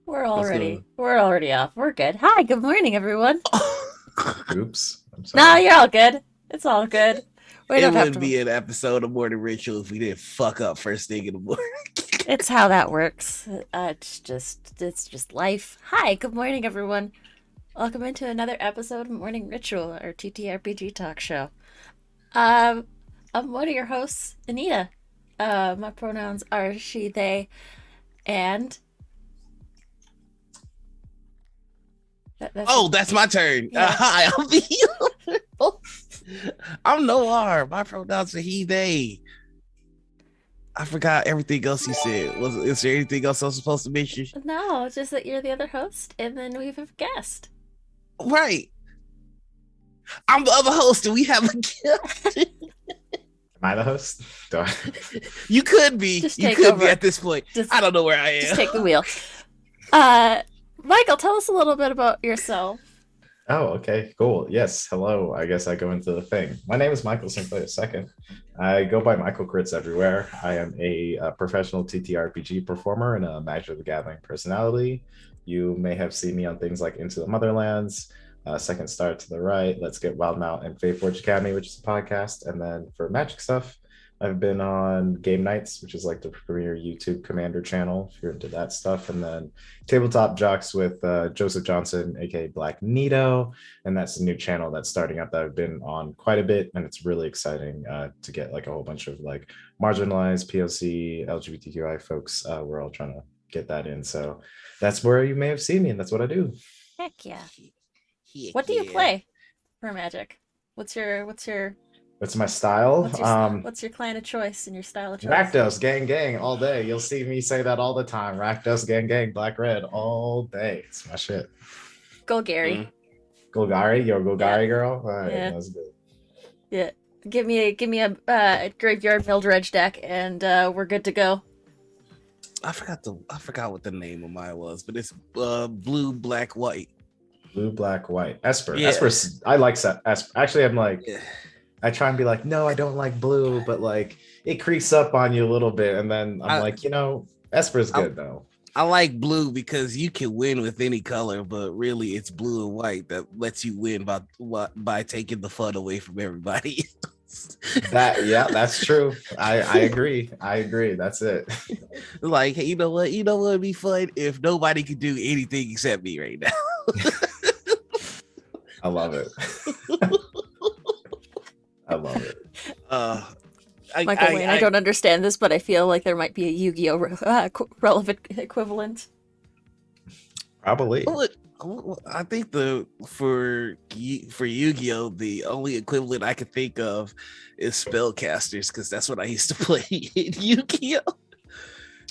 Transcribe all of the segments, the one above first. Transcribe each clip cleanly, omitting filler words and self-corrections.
Let's go. We're already off. We're good. Hi, good morning, everyone. Oops. I'm No, sorry. you're all good. It's all good. We It don't have wouldn't to. be an episode of Morning Ritual if we didn't fuck up first thing in the morning. It's how that works. It's just life. Hi, good morning, everyone. Welcome into another episode of Morning Ritual, our TTRPG talk show. Um, I'm one of your hosts, Anita. My pronouns are she, they, and that's it. Oh, that's my turn. Yeah. Hi, I'm the I'm Noir. My pronouns are he, they. I forgot everything else you said. Is there anything else I was supposed to mention? No, it's just that you're the other host, and then we have a guest. Right. I'm the other host, and we have a guest. Am I the host? You could be. Just You take could over. be at this point. Just, I don't know where I just am. take the wheel. Uh, Michael, tell us a little bit about yourself. Oh, okay, cool. Yes, hello. I guess I go into the thing. My name is Michael Sinclair II. I go by MichaelCrits everywhere. I am a professional TTRPG performer and a Magic the Gathering personality. You may have seen me on things like Into the Motherlands, Second Star to the Right, Let's Get Wild Mount, and Fate Forge Academy, which is a podcast. And then for Magic stuff, I've been on Game Nights, which is like the premier YouTube Commander channel, if you're into that stuff. And then Tabletop Jocks with Joseph Johnson, aka Black Nito, and that's a new channel that's starting up that I've been on quite a bit, and it's really exciting to get like a whole bunch of like marginalized POC LGBTQI folks. We're all trying to get that in, so that's where you may have seen me, and that's what I do. Heck yeah. Heck What do you yeah. play for Magic? What's your What's my style? what's your clan of choice and your style of choice? Rakdos, gang, gang, all day. You'll see me say that all the time. Rakdos, gang, gang, black, red, all day. It's my shit. Go Gary. Golgari, you're a Golgari Yeah. girl. All right, Yeah. that's good. Yeah. Give me a graveyard Mildredge deck, and we're good to go. I forgot what the name of mine was, but it's blue, black, white. Blue, black, white. Esper. Yeah. Esper. I like Esper. Actually, I'm like, Yeah. I try and be like, no, I don't like blue, but like it creeps up on you a little bit, and then I'm like, Esper's good though. I like blue because you can win with any color, but really it's blue and white that lets you win by taking the fun away from everybody else. That's true. I agree. That's it. Like, hey, you know what? You know what would be fun if nobody could do anything except me right now. I love it. I love it. Michael Wayne, I don't understand this, but I feel like there might be a Yu-Gi-Oh relevant equivalent. Probably. I think for Yu-Gi-Oh, the only equivalent I could think of is spellcasters, because that's what I used to play in Yu-Gi-Oh.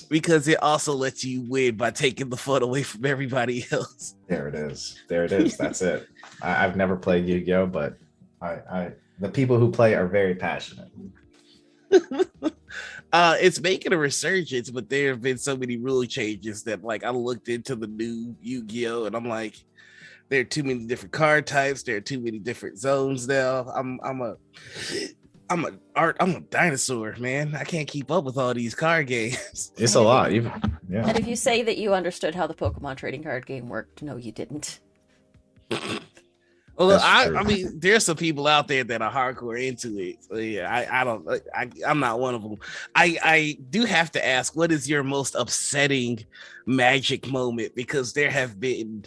Because it also lets you win by taking the fun away from everybody else. There it is. That's it. I've never played Yu-Gi-Oh, but the people who play are very passionate. It's making a resurgence, but there have been so many rule changes that like I looked into the new Yu-Gi-Oh and I'm like, there are too many different card types, there are too many different zones now. I'm a dinosaur, man. I can't keep up with all these card games. It's a lot. Yeah. And if you say that you understood how the Pokemon trading card game worked, no, you didn't. Well, That's I true. mean, there's some people out there that are hardcore into it. So yeah, I'm not one of them. I do have to ask, what is your most upsetting Magic moment? Because there have been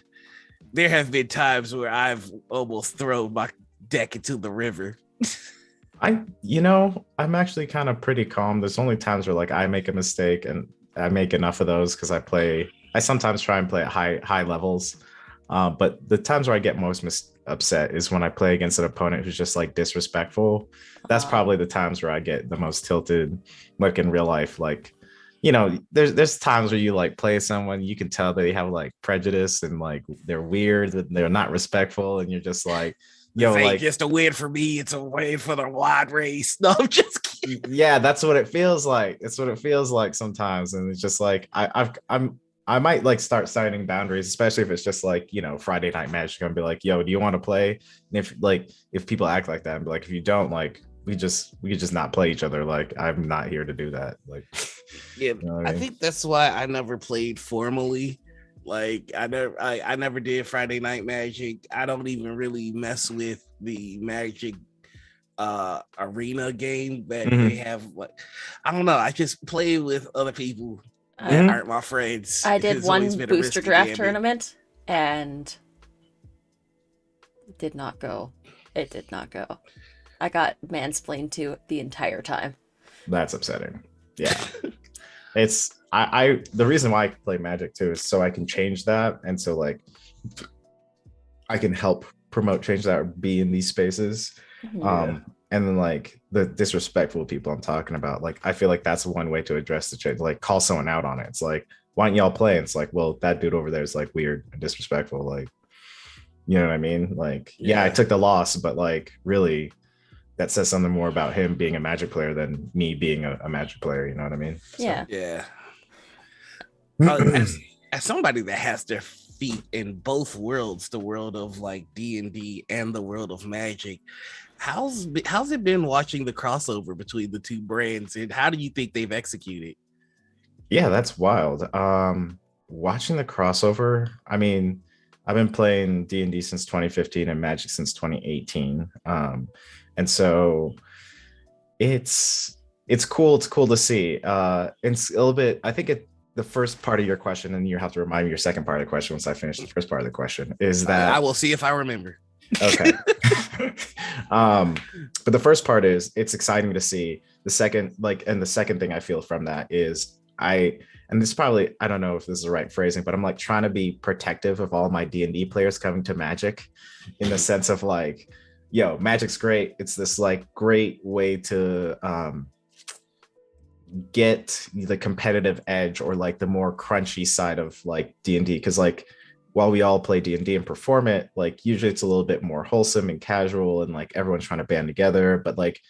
times where I've almost thrown my deck into the river. I'm actually kind of pretty calm. There's only times where like I make a mistake, and I make enough of those because I sometimes try and play at high levels. But the times where I get most upset is when I play against an opponent who's just like disrespectful. That's probably the times where I get the most tilted, like in real life. Like, there's times where you like play someone, you can tell they have like prejudice and like they're weird, they're not respectful, and you're just like, This ain't like just a win for me, it's a win for the wide race. No, I'm just kidding. yeah, that's what it feels like. It's what it feels like sometimes, and it's just like I might like start setting boundaries, especially if it's just like, Friday Night Magic. I'm gonna be like, yo, do you want to play? And if people act like that, and be like, if you don't, like, we could just not play each other. Like, I'm not here to do that. Like, Yeah, you know what I I mean? think that's why I never played formally, Like I never did Friday Night Magic. I don't even really mess with the Magic arena game that they have. Like, I don't know. I just play with other people that aren't my friends. I did It's always one been a booster risky draft gamble. tournament and it did not go. It did not go. I got mansplained to the entire time. That's upsetting. Yeah. It's I the reason why I play Magic too is so I can change that, and so like I can help promote change that or be in these spaces. And then like the disrespectful people I'm talking about, like I feel like that's one way to address the change, like call someone out on it. It's like, why don't y'all play? And it's like, well, that dude over there is like weird and disrespectful, like, you know what I mean? Like, yeah, I took the loss, but like really that says something more about him being a Magic player than me being a Magic player, you know what I mean? Yeah. Yeah. As somebody that has their feet in both worlds, the world of like D&D and the world of Magic, how's it been watching the crossover between the two brands, and how do you think they've executed? Yeah, that's wild. Watching the crossover, I mean, I've been playing D&D since 2015 and Magic since 2018. And so it's cool. It's cool to see. It's a little bit, I think the first part of your question, and you have to remind me your second part of the question once I finish the first part of the question, is that I will see if I remember. Okay. But the first part is it's exciting to see. The second, like, and the second thing I feel from that is and this probably, I don't know if this is the right phrasing, but I'm like trying to be protective of all my D&D players coming to Magic, in the sense of like, yo, Magic's great. It's this like great way to get the competitive edge, or like the more crunchy side of like D&D, because like while we all play D&D and perform it, like usually it's a little bit more wholesome and casual and like everyone's trying to band together, but like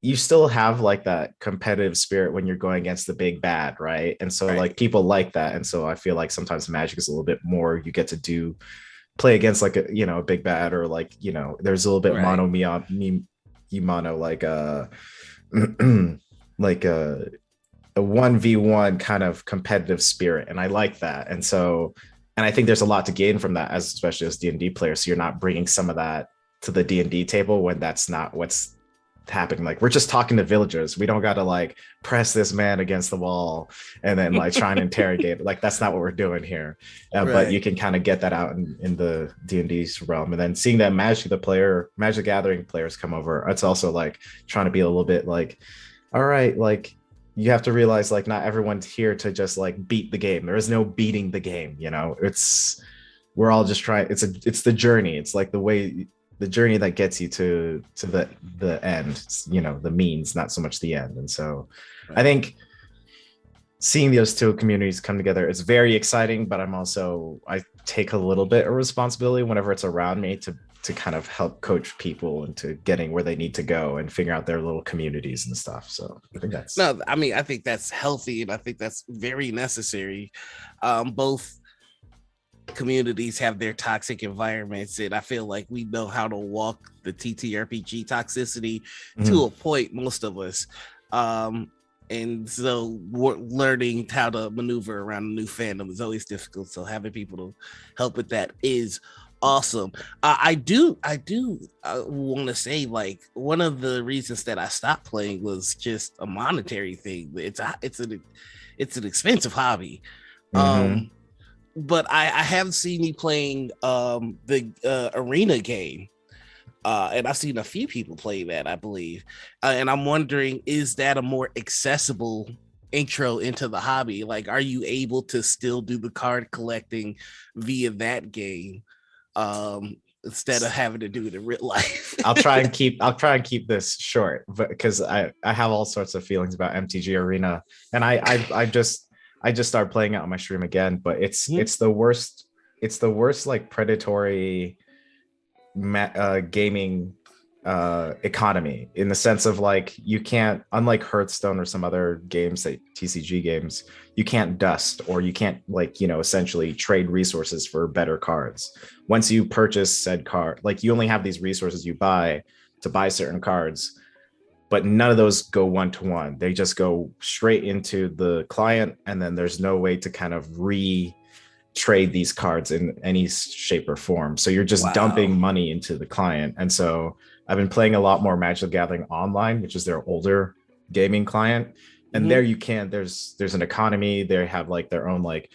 you still have like that competitive spirit when you're going against the big bad, right? And so like people like that, and so I feel like sometimes Magic is a little bit more, you get to play against like a big bad, or like there's a little bit mono like like a 1v1 kind of competitive spirit, and I like that. And I think there's a lot to gain from that, especially as D&D players. So you're not bringing some of that to the D&D table when that's not what's happening. Like, we're just talking to villagers. We don't got to like press this man against the wall and then like try and interrogate. Like, that's not what we're doing here. But you can kind of get that out in the D&D's realm. And then seeing that Magic the Gathering players come over, it's also like trying to be a little bit like, all right, like you have to realize like not everyone's here to just like beat the game. There is no beating the game, we're all just trying. It's the journey. It's like the journey that gets you to the end, the means, not so much the end. And so I think seeing those two communities come together is very exciting, but I take a little bit of responsibility whenever it's around me to kind of help coach people into getting where they need to go and figure out their little communities and stuff. So I think I think that's healthy, and I think that's very necessary. Both communities have their toxic environments, and I feel like we know how to walk the TTRPG toxicity to a point, most of us. And so learning how to maneuver around a new fandom is always difficult. So having people to help with that is awesome. I do want to say, like, one of the reasons that I stopped playing was just a monetary thing. It's an expensive hobby. But I have seen you playing the arena game. And I've seen a few people play that, I believe. And I'm wondering, is that a more accessible intro into the hobby? Like, are you able to still do the card collecting via that game instead of having to do it in real life? I'll try and keep this short, because I have all sorts of feelings about MTG Arena, and I just started playing it on my stream again, but it's the worst like predatory gaming economy, in the sense of like, you can't, unlike Hearthstone or some other games, that TCG games, you can't dust, or you can't like essentially trade resources for better cards. Once you purchase said card, like, you only have these resources you buy to buy certain cards, but none of those go one-to-one. They just go straight into the client, and then there's no way to kind of trade these cards in any shape or form. So you're just dumping money into the client. And so I've been playing a lot more Magic the Gathering Online, which is their older gaming client. And there you can, there's an economy. They have like their own like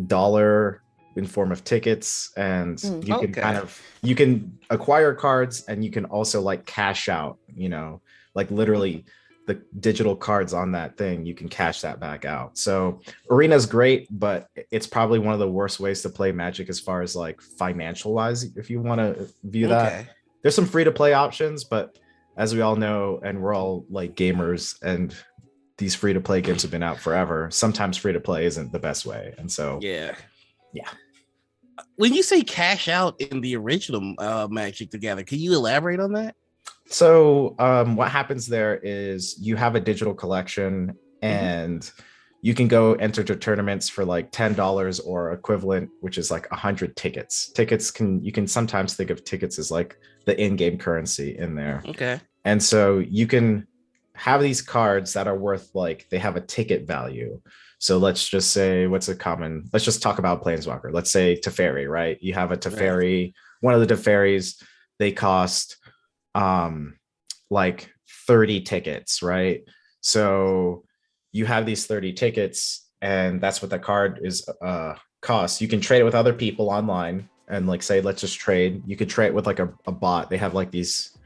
dollar in form of tickets, and you can kind of, you can acquire cards and you can also like cash out, you know, like literally the digital cards on that thing, you can cash that back out. So Arena's great, but it's probably one of the worst ways to play Magic as far as like financial wise, if you want to view that. There's some free to play options, but as we all know, and we're all like gamers, and these free to play games have been out forever, sometimes free to play isn't the best way. And so yeah. When you say cash out in the original Magic Together, can you elaborate on that? So what happens there is you have a digital collection, and you can go enter to tournaments for like $10 or equivalent, which is like 100 tickets. You can sometimes think of tickets as like the in-game currency in there. And so you can have these cards that are worth like, they have a ticket value. So let's just say, let's just talk about Planeswalker. Let's say Teferi, right? You have a Teferi, one of the Teferis, they cost like 30 tickets, right? So you have these 30 tickets, and that's what the card is costs. You can trade it with other people online, and like say, let's just trade. You could trade with like a bot. They have like these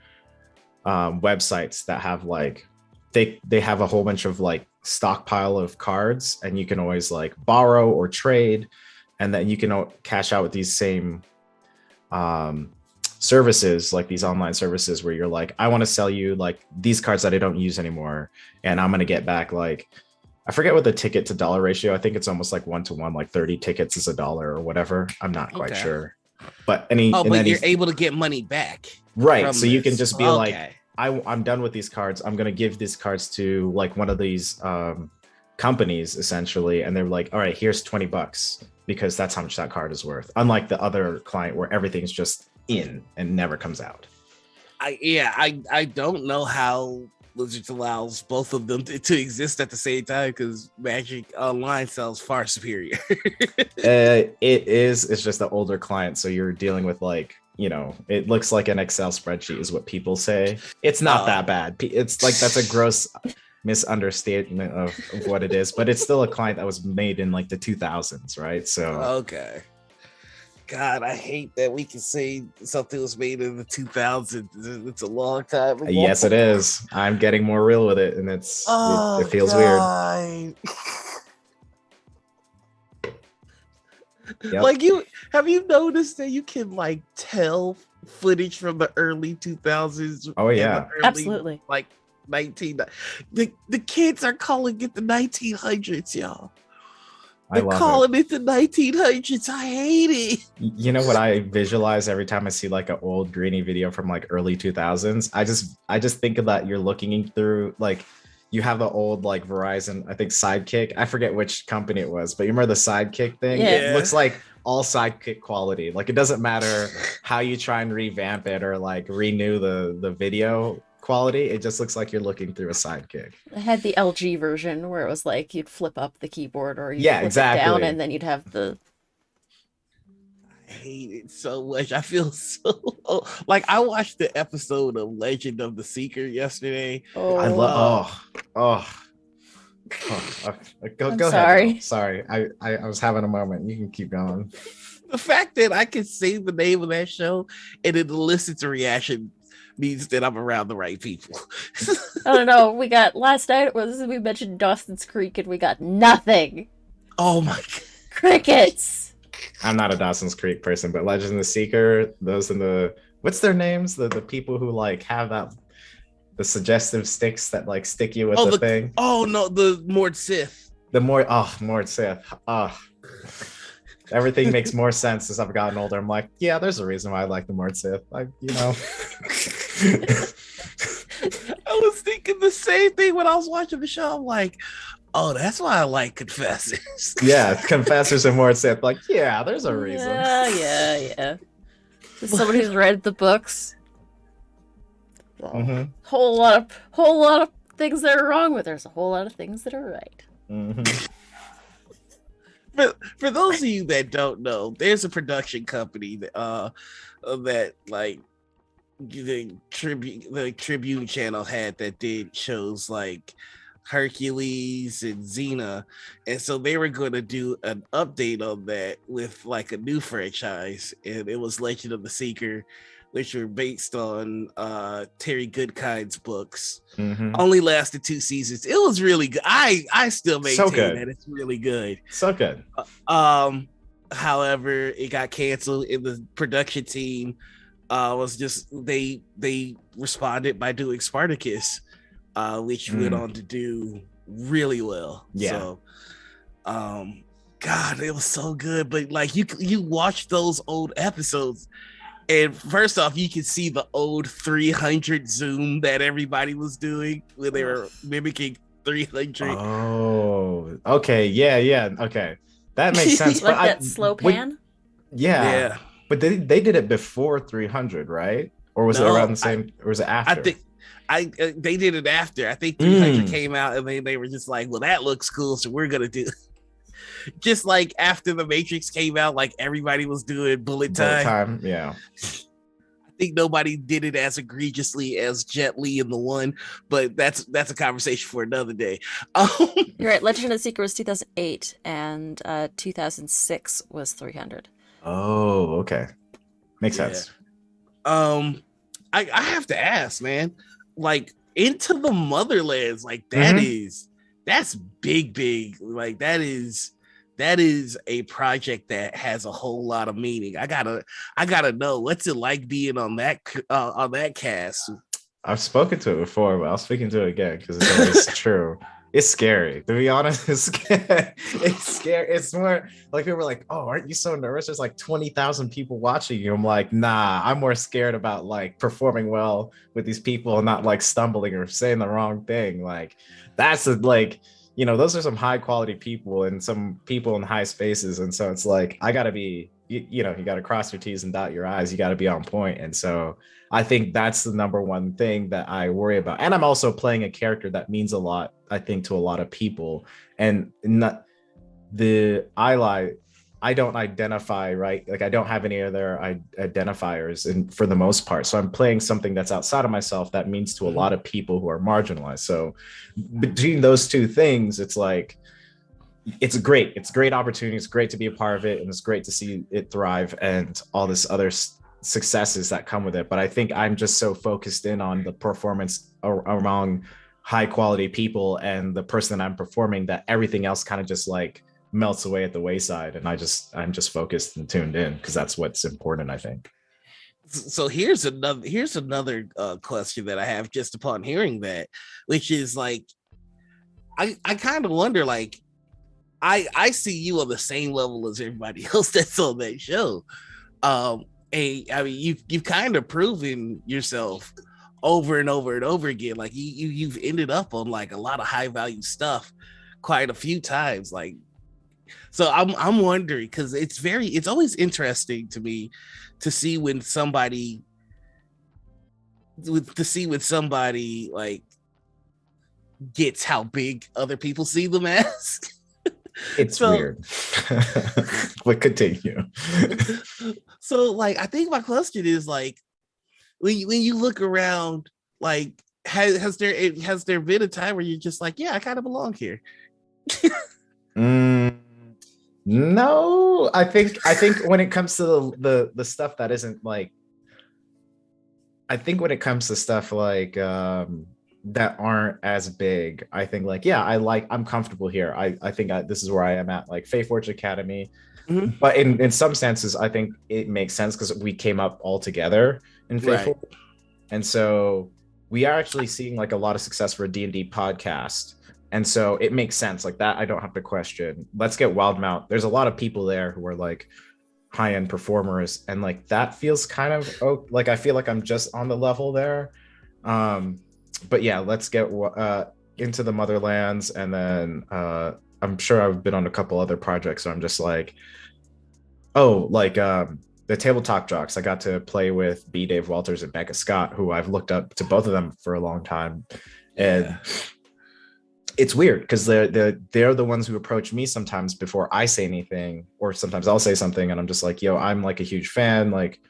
websites that have like, they have a whole bunch of like stockpile of cards, and you can always like borrow or trade, and then you can cash out with these same services, like these online services where you're like, I want to sell you like these cards that I don't use anymore, and I'm going to get back like, I forget what the ticket to dollar ratio, I think it's almost like 1-to-1, like 30 tickets is $1 or whatever, I'm not quite sure, but you're able to get money back, right? So you can just be like, I'm done with these cards, I'm going to give these cards to like one of these companies essentially, and they're like, all right, here's $20, because that's how much that card is worth, unlike the other client where everything's just in and never comes out. I don't know how Blizzard allows both of them to exist at the same time, because Magic Online sells far superior. It's just the older client, so you're dealing with like, you know, it looks like an Excel spreadsheet is what people say. It's not that bad. It's like, that's a gross misunderstatement of what it is, but it's still a client that was made in like the 2000s, right? So God, I hate that we can say something was made in the 2000s. It's a long time ago. Yes, it is. I'm getting more real with it, and it feels weird. Yep. Like, have you noticed that you can like tell footage from the early 2000s? Oh yeah, absolutely. Like the kids are calling it the 1900s, y'all. They're calling it the 1900s. I hate it. You know what I visualize every time I see like an old grainy video from like early 2000s? I just think of that you're looking through, like, you have the old like Verizon, I think Sidekick. I forget which company it was, but you remember the Sidekick thing? Yeah. It looks like all Sidekick quality. Like, it doesn't matter how you try and revamp it or like renew the video quality. It just looks like you're looking through a Sidekick. I had the LG version where it was like you'd flip up the keyboard, or you'd flip it down, and then you'd have the... I hate it so much. I feel so like, I watched the episode of Legend of the Seeker yesterday. I love go sorry. Ahead. Sorry, I was having a moment. You can keep going. The fact that I can say the name of that show and it elicits a reaction means that I'm around the right people. I don't know. We got, last night we mentioned Dawson's Creek, and we got nothing. Oh my God. Crickets. I'm not a Dawson's Creek person, but Legend of the Seeker, those in the, what's their names? The people who like have the suggestive sticks that like stick you with the thing. Oh no, the Mord Sith. Mord Sith. Everything makes more sense as I've gotten older. I'm like, yeah, there's a reason why I like the Mord Sith. Like, you know. I was thinking the same thing when I was watching the show. I'm like, oh, that's why I like Confessors. Yeah, Confessors and Mord Sith. Like, yeah, there's a reason. Yeah. As somebody who's read the books, whole lot of things that are wrong, but there's a whole lot of things that are right. For those of you that don't know, there's a production company that like the Tribune channel had that did shows like Hercules and Xena, and so they were going to do an update on that with like a new franchise, and it was Legend of the Seeker, which were based on Terry Goodkind's books. Mhm. Only lasted 2 seasons. It was really good. I still So maintain good. that it's really good. So good. However, it got canceled, and the production team was just they responded by doing Spartacus, which went on to do really well. Yeah. So, God, it was so good. But like you watch those old episodes, and first off, you can see the old 300 zoom that everybody was doing when they were mimicking 300. Oh, okay. Yeah. Okay. That makes sense. Like but that slow pan. Yeah. But they did it before 300, right? Or was it No, around the same? Or was it after? I think they did it after. I think 300 came out, and they were just like, well, that looks cool, so we're gonna do just like after the Matrix came out, like everybody was doing bullet time. Yeah. I think nobody did it as egregiously as Jet Li in the one, but that's a conversation for another day. You're right. Legend of the Seeker was 2008, and 2006 was 300. Oh, okay. Makes sense. I have to ask, man, like Into the Motherlands, like that's big. Like that is a project that has a whole lot of meaning. I gotta know, what's it like being on that cast. I've spoken to it before, but I'll speak to it again because it's always true. It's scary, to be honest. It's scary. It's more like people are like, "Oh, aren't you so nervous? There's like 20,000 people watching you." I'm like, "Nah, I'm more scared about like performing well with these people and not like stumbling or saying the wrong thing." Like, that's like, those are some high quality people and some people in high spaces, and so it's like I gotta be, you got to cross your T's and dot your I's. You got to be on point, and so I think that's the number one thing that I worry about. And I'm also playing a character that means a lot, I think, to a lot of people. And not I don't identify, right? Like I don't have any other identifiers, and for the most part. So I'm playing something that's outside of myself that means to a lot of people who are marginalized. So between those two things, it's like, it's great. It's a great opportunity. It's great to be a part of it. And it's great to see it thrive and all this other successes that come with it. But I think I'm just so focused in on the performance among high quality people and the person that I'm performing that everything else kind of just like melts away at the wayside. And I'm just focused and tuned in because that's what's important, I think. So here's another question that I have just upon hearing that, which is like, I kind of wonder, like, I see you on the same level as everybody else that's on that show. I mean, you've kind of proven yourself over and over and over again. Like you've ended up on like a lot of high value stuff quite a few times. Like, so I'm wondering, because it's always interesting to me to see when somebody like gets how big other people see them as. It's weird. But continue. So like, I think my question is like, when you look around, like has there been a time where you're just like, yeah, I kind of belong here? No, I think when it comes to the stuff that isn't like, I think when it comes to stuff like that aren't as big, I think like, yeah, I'm comfortable here. I think this is where I am at, like Faith Forge Academy. Mm-hmm. But in some senses, I think it makes sense because we came up all together in Faith Forge. And so we are actually seeing like a lot of success for a D&D podcast. And so it makes sense like that. I don't have to question. Let's Get Wildmount. There's a lot of people there who are like high-end performers. And like, that feels kind of like, I feel like I'm just on the level there. But yeah, Let's Get Into the Motherlands. And then I'm sure I've been on a couple other projects. So I'm just like, the Table Talk Jocks. I got to play with B. Dave Walters and Becca Scott, who I've looked up to both of them for a long time. And it's weird because they're the ones who approach me sometimes before I say anything, or sometimes I'll say something and I'm just like, yo, I'm like a huge fan. Like,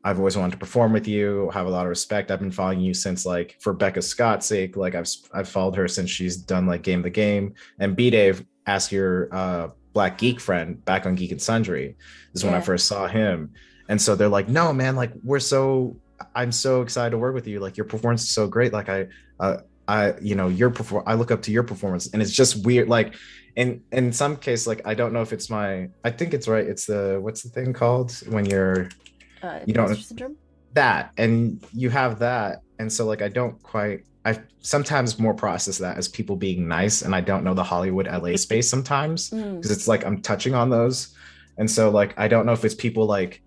I've always wanted to perform with you, have a lot of respect. I've been following you since, like, for Becca Scott's sake, like I've followed her since she's done like Game the Game. And B Dave, ask your Black Geek friend back on Geek and Sundry is when I Yeah. first saw him. And so they're like, no, man, like I'm so excited to work with you. Like, your performance is so great. Like I look up to your performance, and it's just weird. Like, in some case, like, I don't know if it's I think it's right. It's what's the thing called when you Imposter don't syndrome. that, and you have that. And so, like, I sometimes more process that as people being nice, and I don't know the Hollywood LA space sometimes, because it's like I'm touching on those. And so, like, I don't know if it's people like,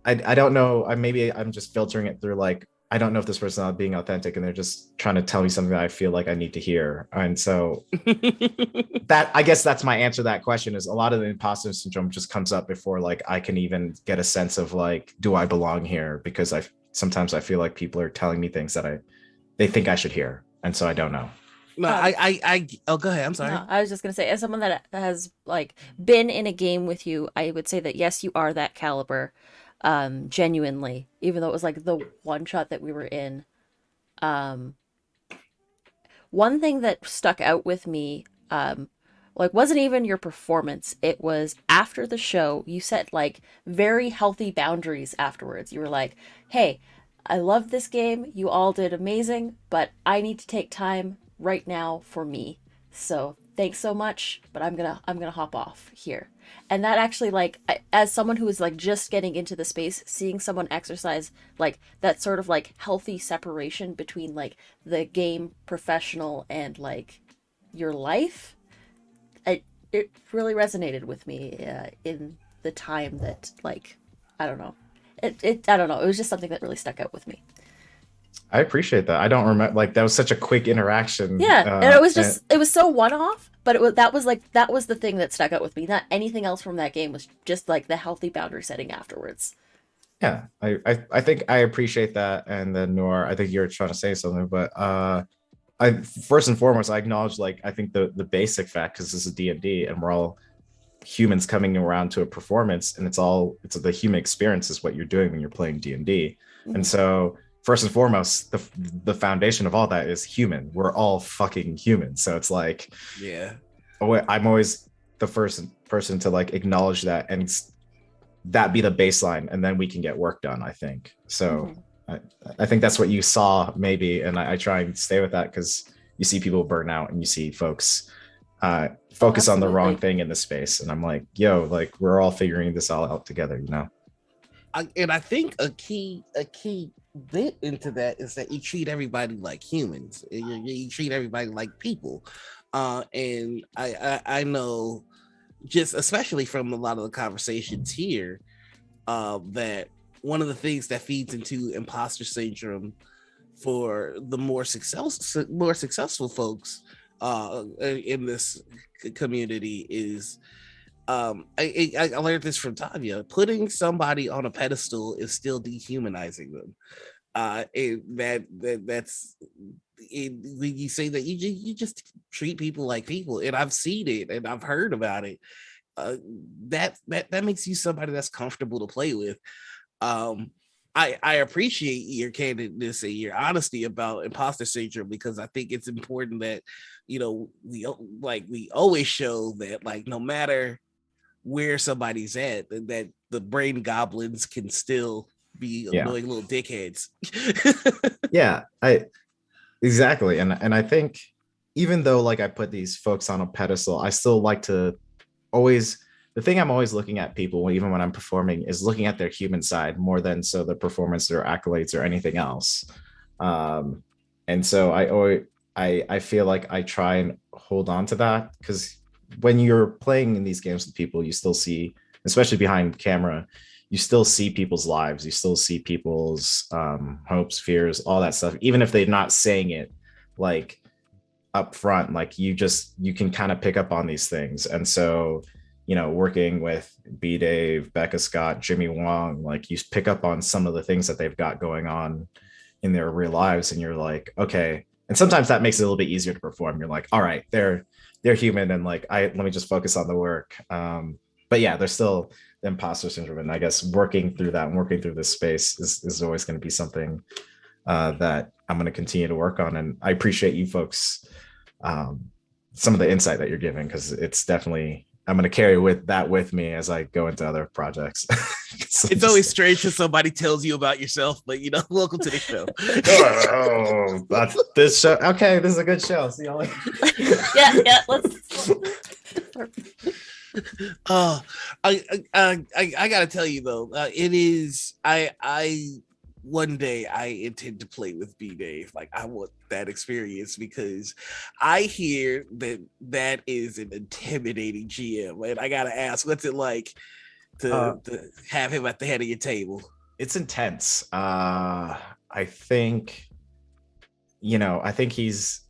I don't know. Maybe I'm just filtering it through, like, I don't know if this person is being authentic and they're just trying to tell me something that I feel like I need to hear. And so that, I guess that's my answer to that question, is a lot of the imposter syndrome just comes up before, like, I can even get a sense of, like, do I belong here? Because sometimes I feel like people are telling me things that they think I should hear. And so I don't know. No, oh, go ahead. I'm sorry. No, I was just gonna say, as someone that has like been in a game with you, I would say that yes, you are that caliber, genuinely. Even though it was like the one shot that we were in, um, one thing that stuck out with me, like wasn't even your performance. It was after the show, you set like very healthy boundaries afterwards. You were like, "Hey, I love this game. You all did amazing, but I need to take time right now for me. So, thanks so much, but I'm going to hop off here." And that actually, like, as someone who is like just getting into the space, seeing someone exercise like that sort of like healthy separation between like the game professional and like your life, it really resonated with me in the time that, like, I don't know. I don't know. It was just something that really stuck out with me. I appreciate that. I don't remember, like, that was such a quick interaction. Yeah, and it was just it was so one off, but that was the thing that stuck out with me. Not anything else from that game, was just like the healthy boundary setting afterwards. Yeah, I think I appreciate that. And then, Noir, I think you're trying to say something, but I first and foremost, I acknowledge, like, I think the basic fact, because this is D&D and we're all humans coming around to a performance, and it's the human experience is what you're doing when you're playing D&D. And Mhm. so, first and foremost, the foundation of all that is human. We're all fucking human. So it's like, Yeah. I'm always the first person to, like, acknowledge that, and that be the baseline, and then we can get work done, I think. So Mhm. I think that's what you saw, maybe, and I try and stay with that, because you see people burn out and you see folks Oh, focus on the wrong absolutely. thing in the space, and I'm like, yo, like, we're all figuring this all out together, you know. And I think a key bit into that is that you treat everybody like humans. You treat everybody like people. And I know, just especially from a lot of the conversations here, that one of the things that feeds into imposter syndrome for the more successful folks in this community is, I learned this from Tanya. Putting somebody on a pedestal is still dehumanizing them. That's when you say that you just treat people like people, and I've seen it and I've heard about it. That makes you somebody that's comfortable to play with. Um, I appreciate your candidness and your honesty about imposter syndrome, because I think it's important that, we always show that, like, no matter where somebody's at, that the brain goblins can still be Yeah, annoying little dickheads. yeah, I exactly. And I think, even though, like, I put these folks on a pedestal, I still like to always, the thing I'm always looking at people, even when I'm performing, is looking at their human side more than so the performance or accolades or anything else. um and so I always, I feel like I try and hold on to that, because when you're playing in these games with people, you still see, especially behind camera, you still see people's lives, you still see people's hopes, fears, all that stuff, even if they're not saying it, like, up front. Like, you can kind of pick up on these things. And so, working with B Dave, Becca Scott, Jimmy Wong, like, you pick up on some of the things that they've got going on in their real lives, and you're like, okay, And sometimes that makes it a little bit easier to perform. You're like, all right, they're human, and like let me just focus on the work. But yeah, there's still the imposter syndrome, and I guess working through that and working through this space is always going to be something that I'm going to continue to work on. And I appreciate you folks, some of the insight that you're giving, because it's definitely, I'm going to carry with me as I go into other projects. It's always strange when somebody tells you about yourself, but welcome to the show. This show, okay, this is a good show. See y'all later. Yeah, let's. I gotta tell you though, it is I one day I intend to play with B-Dave. Like, I want that experience, because I hear that is an intimidating GM, and I gotta ask, what's it like to have him at the head of your table? It's intense. I think, I think it's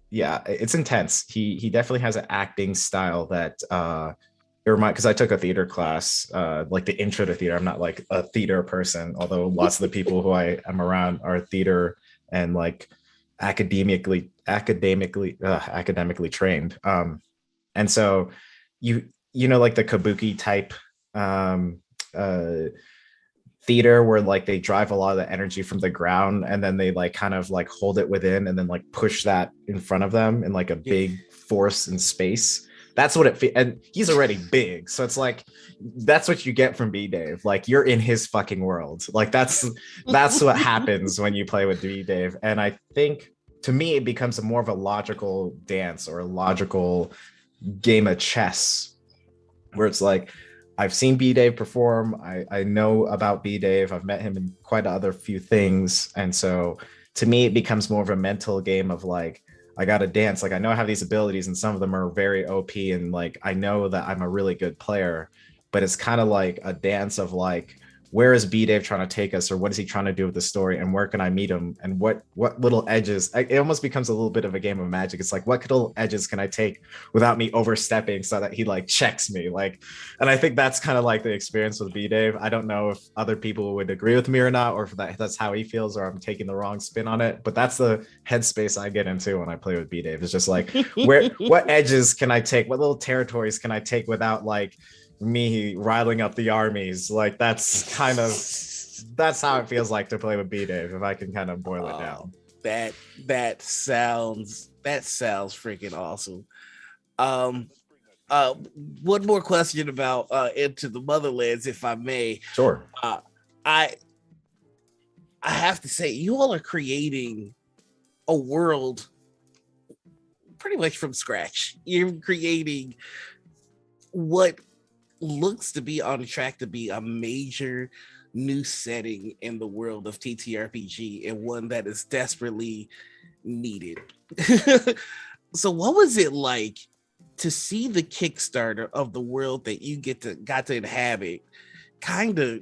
intense. He definitely has an acting style that because I took a theater class, like the intro to theater. I'm not like a theater person, although lots of the people who I am around are theater and like academically trained. And so like the kabuki type theater, where like they drive a lot of the energy from the ground and then they like kind of like hold it within and then like push that in front of them in like a big force in space. That's what it feels. And he's already big, so it's like that's what you get from B-Dave. Like, you're in his fucking world. Like, that's what happens when you play with B-Dave. And I think, to me, it becomes more of a logical dance or a logical game of chess, where it's like, I've seen B-Dave perform. I know about B-Dave. I've met him in quite other few things. And so to me, it becomes more of a mental game of like, I got to dance. Like, I know I have these abilities and some of them are very OP, and like, I know that I'm a really good player, but it's kind of like a dance of like, where is B-Dave trying to take us, or what is he trying to do with the story, and where can I meet him, and what little edges. It almost becomes a little bit of a game of Magic. It's like, what little edges can I take without me overstepping so that he like checks me, like. And I think that's kind of like the experience with B-Dave. I don't know if other people would agree with me or not, or if that's how he feels, or I'm taking the wrong spin on it, but that's the headspace I get into when I play with B-Dave. It's just like, what edges can I take, what little territories can I take without like me riling up the armies. Like, that's how it feels like to play with B-Dave, if I can kind of boil it down. That sounds freaking awesome. One more question about Into the Motherlands, if I may. Sure. I have to say, you all are creating a world pretty much from scratch. You're creating what looks to be on track to be a major new setting in the world of TTRPG, and one that is desperately needed. So what was it like to see the Kickstarter of the world that you got to inhabit kind of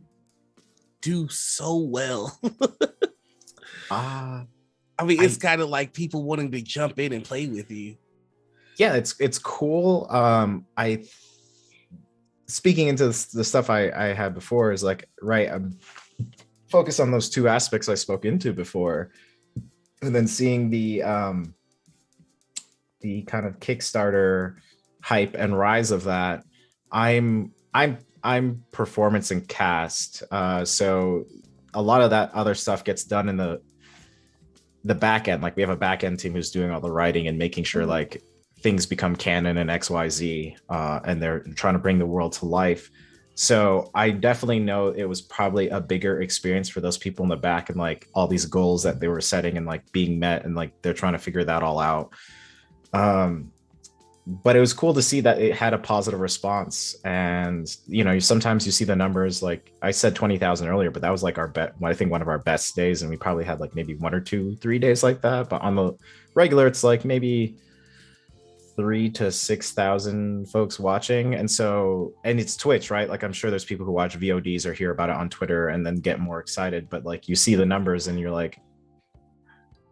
do so well? I mean, it's kind of like people wanting to jump in and play with you. Yeah, it's cool. Speaking into the stuff I had before is like, right, I'm focused on those two aspects I spoke into before, and then seeing the kind of Kickstarter hype and rise of that. I'm performance and cast, so a lot of that other stuff gets done in the back end. Like, we have a back end team who's doing all the writing and making sure like things become canon and XYZ, and they're trying to bring the world to life. So I definitely know it was probably a bigger experience for those people in the back, and like all these goals that they were setting and like being met, and like they're trying to figure that all out. But it was cool to see that it had a positive response. And sometimes you see the numbers, like I said 20,000 earlier, but that was like I think one of our best days, and we probably had like maybe 1 or 2, 3 days like that. But on the regular, it's like maybe 3,000 to 6,000 folks watching. And it's Twitch, right? Like, I'm sure there's people who watch VODs or hear about it on Twitter and then get more excited, but like, you see the numbers and you're like,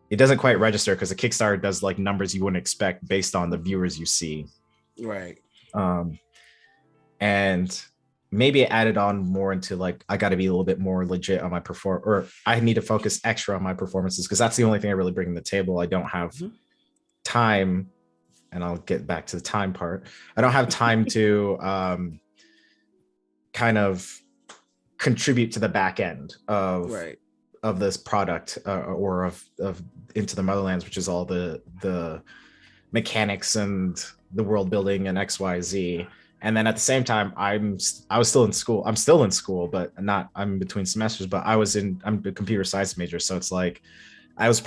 it doesn't quite register, because the Kickstarter does like numbers you wouldn't expect based on the viewers you see. Right. And maybe it added on more into like, I got to be a little bit more legit on my or I need to focus extra on my performances, because that's the only thing I really bring to the table. I don't have time, and I'll get back to the time part. I don't have time to kind of contribute to the back end of this product or of Into the Motherlands, which is all the mechanics and the world building and XYZ. And then at the same time, I was still in school. I'm still in school, but I'm between semesters, but I'm a computer science major. So it's like, I was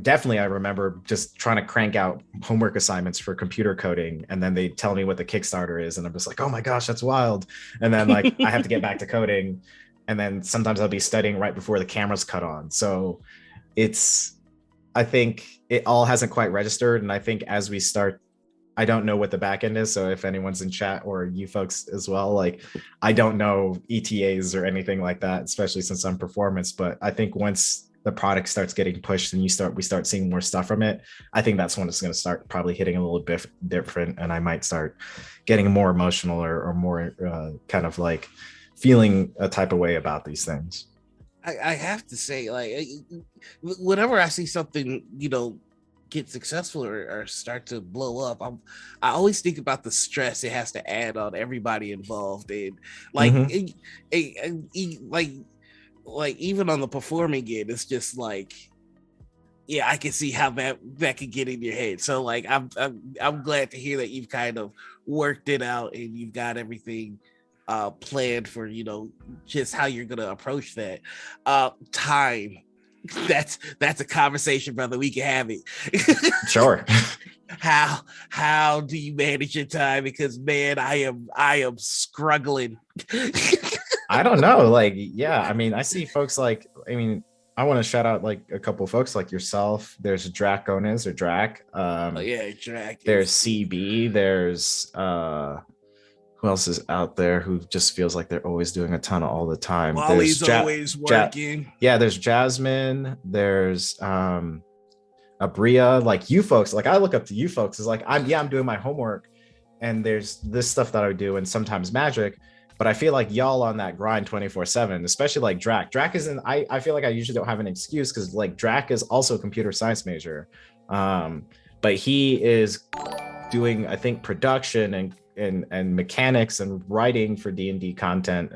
definitely, I remember just trying to crank out homework assignments for computer coding. And then they tell me what the Kickstarter is. And I'm just like, oh my gosh, that's wild. And then like, I have to get back to coding. And then sometimes I'll be studying right before the camera's cut on. So I think it all hasn't quite registered. And I think as we start, I don't know what the back end is. So if anyone's in chat or you folks as well, like I don't know ETAs or anything like that, especially since I'm performance. But I think once the product starts getting pushed and we start seeing more stuff from it, I think that's when it's going to start probably hitting a little bit different. And I might start getting more emotional or more kind of like feeling a type of way about these things. I have to say, like, whenever I see something, get successful or start to blow up, I always think about the stress it has to add on everybody involved, and like, like even on the performing end, it's just like, yeah, I can see how that could get in your head. So like, I'm glad to hear that you've kind of worked it out and you've got everything planned for just how you're gonna approach that. Time, that's a conversation, brother. We can have it. Sure. How do you manage your time? Because man, I am struggling. I don't know, like, yeah, I mean, I see folks like, I mean, I want to shout out like a couple folks like yourself. There's Draconis or Drac. Drac. There's CB. There's who else is out there who just feels like they're always doing a ton of all the time? Wally's always working. There's Jasmine. There's Abria. Like you folks, like I look up to you folks. Is like I'm doing my homework, and there's this stuff that I do, and sometimes magic. But I feel like y'all on that grind 24/7, especially like Drac. Drac isn't. I feel like I usually don't have an excuse because like Drac is also a computer science major, but he is doing, I think, production and mechanics and writing for D&D content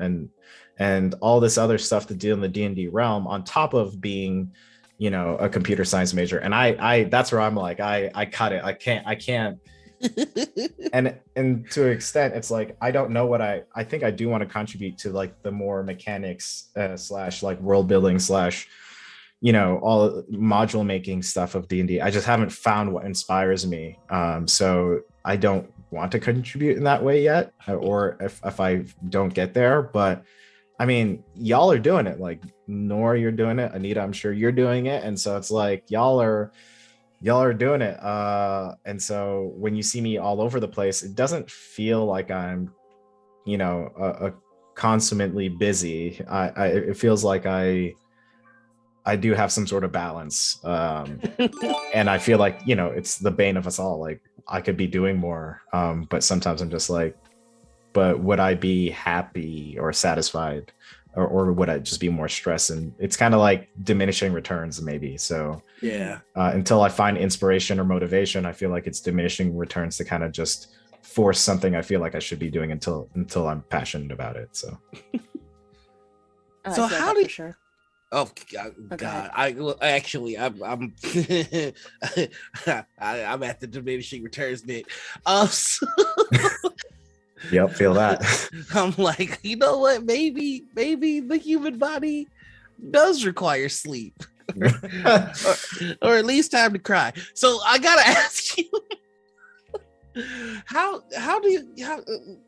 and all this other stuff to do in the D&D realm on top of being, a computer science major. And I that's where I'm like, I cut it. I can't. and to an extent, it's like, I don't know what I think I do want to contribute to like the more mechanics slash like world building slash, all module making stuff of D&D. I just haven't found what inspires me. So I don't want to contribute in that way yet, or if I don't get there. But I mean, y'all are doing it. Like Nor, you're doing it. Anita, I'm sure you're doing it. And so it's like y'all are doing it. And so when you see me all over the place, it doesn't feel like I'm, a consummately busy. It feels like I do have some sort of balance. And I feel like, it's the bane of us all. Like I could be doing more. But sometimes I'm just like, but would I be happy or satisfied? Or would I just be more stressed? And it's kind of like diminishing returns, maybe. So yeah, until I find inspiration or motivation, I feel like it's diminishing returns to kind of just force something I feel like I should be doing until I'm passionate about it. So, so how do you? Sure. Oh God! I'm I'm at the diminishing returns bit. So yep, feel that. I'm like, you know what? Maybe the human body does require sleep, or at least time to cry. So I gotta ask you, how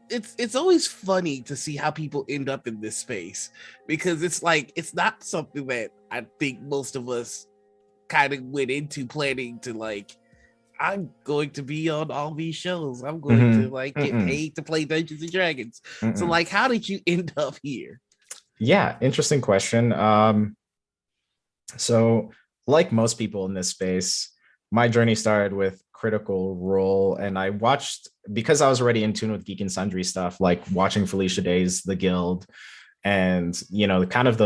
it's always funny to see how people end up in this space, because it's like it's not something that I think most of us kind of went into planning to like, I'm going to be on all these shows. I'm going to like get paid to play Dungeons and Dragons. So like, how did you end up here? Yeah, interesting question. So like most people in this space, my journey started with Critical Role, and I watched, because I was already in tune with Geek and Sundry stuff, like watching Felicia Day's The Guild, and kind of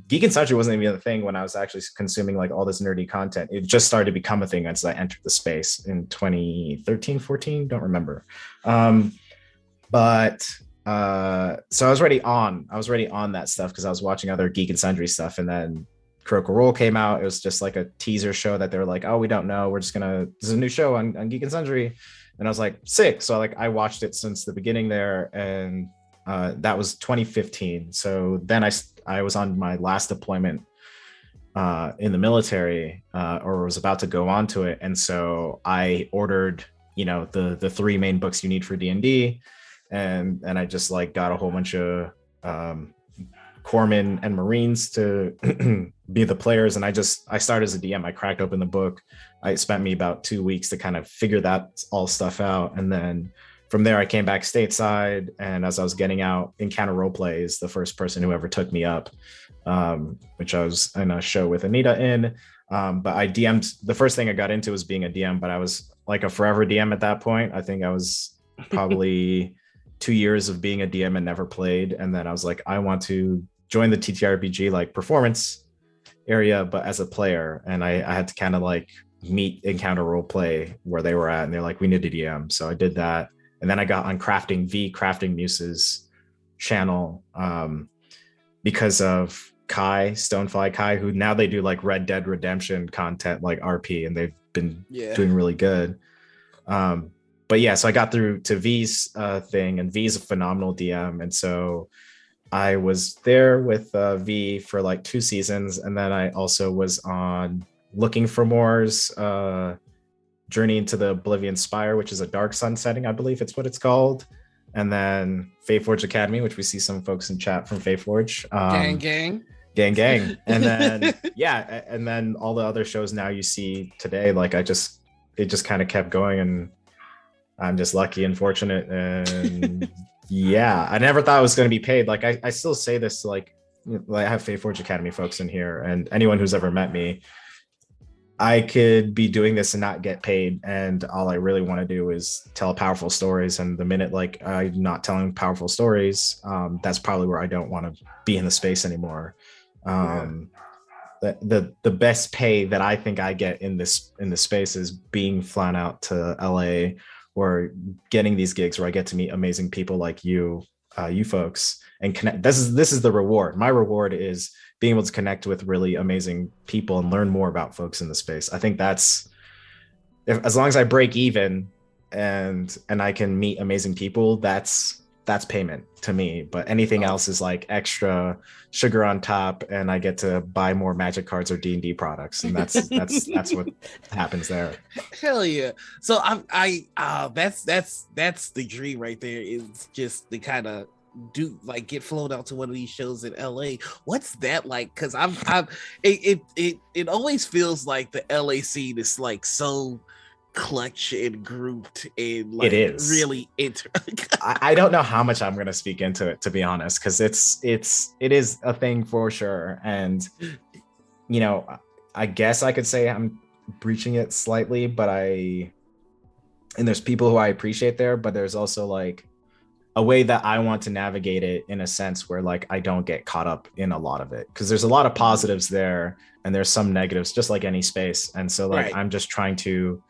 Geek and Sundry wasn't even a thing when I was actually consuming like all this nerdy content. It just started to become a thing as I entered the space in 2013, 14, don't remember. But so I was already on that stuff because I was watching other Geek and Sundry stuff, and then Critical Role came out. It was just like a teaser show that they were like, oh, we don't know, this is a new show on Geek and Sundry, and I was like, sick. So like I watched it since the beginning there, and that was 2015. So then I was on my last deployment in the military, or was about to go on to it, and so I ordered, the three main books you need for D&D, and I just like got a whole bunch of corpsmen and marines to be the players, and I started as a DM. I cracked open the book. It spent me about 2 weeks to kind of figure that all stuff out, and then from there I came back stateside, and as I was getting out, Encounter Roleplay is the first person who ever took me up, which I was in a show with Anita in, but I DM'd. The first thing I got into was being a DM, but I was like a forever DM at that point. I think I was probably 2 years of being a DM and never played, and then I was like, I want to join the TTRPG like performance area, but as a player, and I had to kind of like meet Encounter Roleplay where they were at, and they're like, we need a DM, so I did that, and then I got on Crafting Muse's channel because of Kai, Stonefly Kai, who now they do like Red Dead Redemption content like RP, and they've been doing really good. But yeah, so I got through to V's thing, and V's a phenomenal DM. And so I was there with V for like 2 seasons. And then I also was on Looking for More's Journey into the Oblivion Spire, which is a Dark Sun setting, I believe it's what it's called. And then Fateforge Academy, which we see some folks in chat from Fateforge. Gang. And then, yeah, and then all the other shows now you see today, like it just kind of kept going, and I'm just lucky and fortunate, and yeah, I never thought I was going to be paid. Like I still say this, like I have Fateforge Academy folks in here, and anyone who's ever met me, I could be doing this and not get paid, and all I really want to do is tell powerful stories. And the minute like I'm not telling powerful stories, that's probably where I don't want to be in the space anymore. The best pay that I think I get in this space is being flown out to LA, or getting these gigs where I get to meet amazing people like you folks, and connect. This is the reward. My reward is being able to connect with really amazing people and learn more about folks in the space. I think as long as I break even and I can meet amazing people, that's payment to me. But anything else is like extra sugar on top, and I get to buy more Magic cards or D&D products, and that's what happens there. Hell yeah! So that's the dream right there. Is just the kind of get flown out to one of these shows in LA. What's that like? Because it always feels like the LA scene is like so clutch and grouped and like it is really I don't know how much I'm going to speak into it, to be honest, because it is a thing for sure. And I guess I could say I'm breaching it slightly, but and there's people who I appreciate there, but there's also like a way that I want to navigate it in a sense where like I don't get caught up in a lot of it, because there's a lot of positives there and there's some negatives, just like any space. And so like I'm just trying to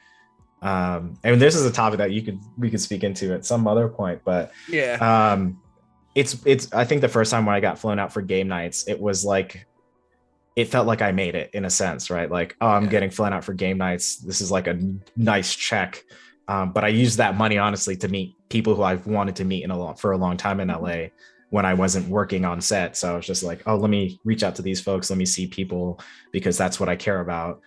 and this is a topic that we could speak into at some other point, but it's I think the first time when I got flown out for game nights, it was like it felt like I made it in a sense, right? Like, oh, I'm getting flown out for game nights, this is like a nice check. But I used that money honestly to meet people who I've wanted to meet for a long time in LA when I wasn't working on set. So I was just like, oh, let me reach out to these folks, let me see people, because that's what I care about.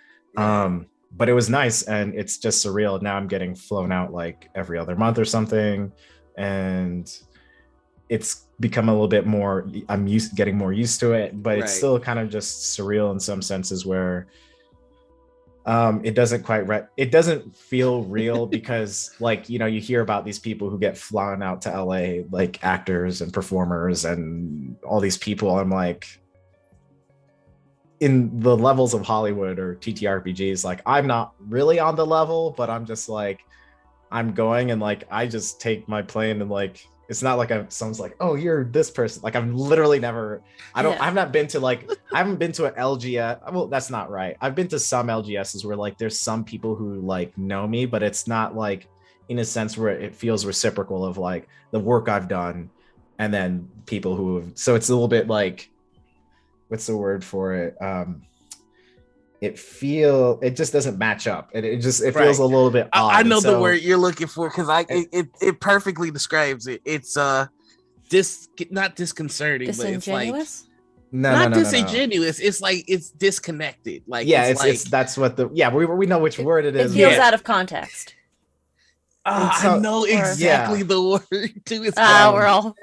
But it was nice, and it's just surreal. Now I'm getting flown out like every other month or something, and it's become a little bit more, I'm getting more used to it, but it's still kind of just surreal in some senses where it doesn't feel real because like, you hear about these people who get flown out to LA, like actors and performers and all these people. I'm like, in the levels of Hollywood or TTRPGs, like I'm not really on the level, but I'm just like, I'm going, and like I just take my plane and like It's not like someone's like, oh, you're this person. Like I've literally never, I've not been to like, I haven't been to an LGS. Well, that's not right. I've been to some LGSs where like there's some people who like know me, but it's not like in a sense where it feels reciprocal of like the work I've done and then people who have, so it's a little bit like, what's the word for it? It just doesn't match up. It feels a little bit odd. I know the word you're looking for because it perfectly describes it. It's not disconcerting, but it's like not disingenuous. No. It's like it's disconnected. Like it's that's what we know which word it is. It feels out of context. I know exactly the word too. We're all.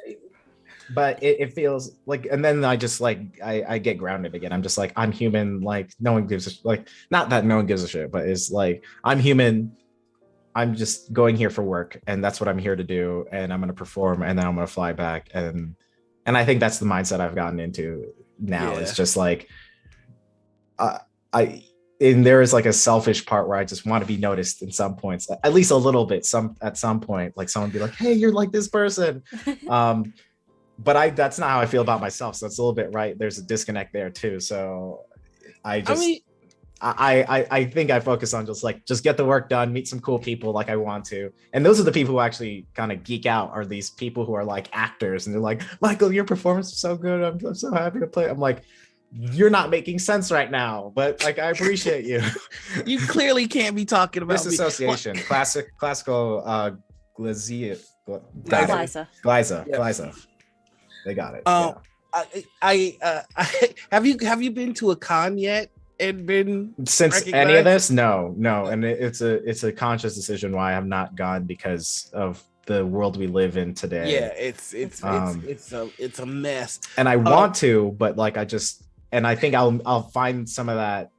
But it feels like, and then I just like I get grounded again. I'm just like, I'm human. Like no one gives a like, not that no one gives a shit, but it's like I'm human. I'm just going here for work, and that's what I'm here to do. And I'm gonna perform, and then I'm gonna fly back. And I think that's the mindset I've gotten into now. It's just like and there is like a selfish part where I just want to be noticed in some points, at least a little bit. At some point, like someone be like, "Hey, you're like this person." But that's not how I feel about myself. So it's a little bit right. There's a disconnect there too. So I think I focus on just get the work done, meet some cool people like I want to. And those are the people who actually kind of geek out, are these people who are like actors and they're like, Michael, your performance is so good. I'm so happy to play. I'm like, you're not making sense right now, but like I appreciate you. You clearly can't be talking about disassociation. Classical Glyza. They got it. Have you been to a con yet and been since recognized? Any of this? No, and it's a conscious decision why I have not gone, because of the world we live in today. Yeah, it's a mess, and I want to, but like I think I'll find some of that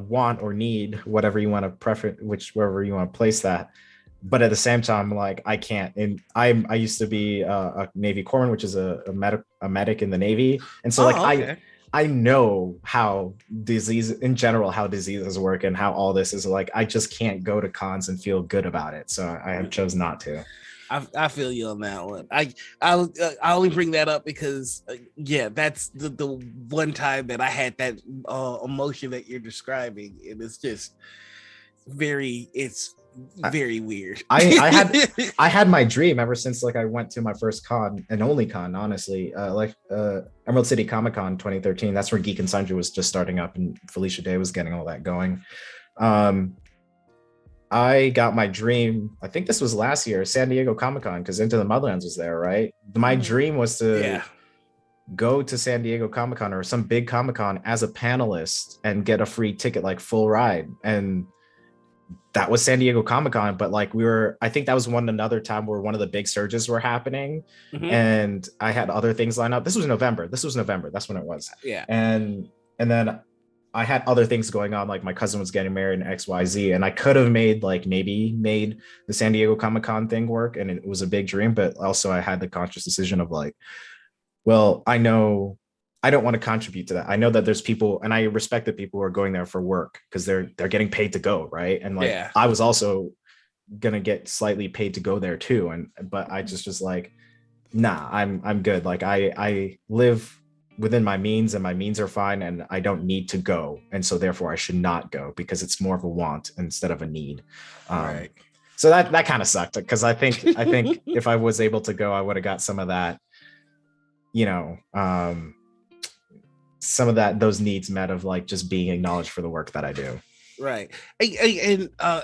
want or need, whatever you want to prefer, wherever you want to place that. But at the same time, like I can't. And I used to be a Navy corpsman, which is a medic in the Navy, and so I know how diseases work and how all this is. Like I just can't go to cons and feel good about it, so I have chose not to. I feel you on that one. I only bring that up because that's the one time that I had that emotion that you're describing, and it's just very weird. I had my dream ever since like I went to my first con and only con, honestly, Emerald City Comic Con 2013. That's where Geek and Sundry was just starting up and Felicia Day was getting all that going. I got my dream, I think this was last year, San Diego Comic Con, because Into the Motherlands was there, right? My dream was to go to San Diego Comic Con or some big Comic Con as a panelist and get a free ticket, like full ride. And that was San Diego Comic Con, but like I think that was another time where one of the big surges were happening, and I had other things lined up. This was November. That's when it was. Yeah. And then I had other things going on, like my cousin was getting married in XYZ, and I could have made the San Diego Comic Con thing work, and it was a big dream, but also I had the conscious decision of like, well, I know I don't want to contribute to that. I know that there's people, and I respect the people who are going there for work because they're getting paid to go, right? And like I was also gonna get slightly paid to go there too, but I just was like, nah, I'm good. Like I live within my means, and my means are fine, and I don't need to go, and so therefore I should not go because it's more of a want instead of a need. Right. So that kind of sucked, because I think if I was able to go, I would have got some of that, those needs met of like just being acknowledged for the work that I do. Right. And I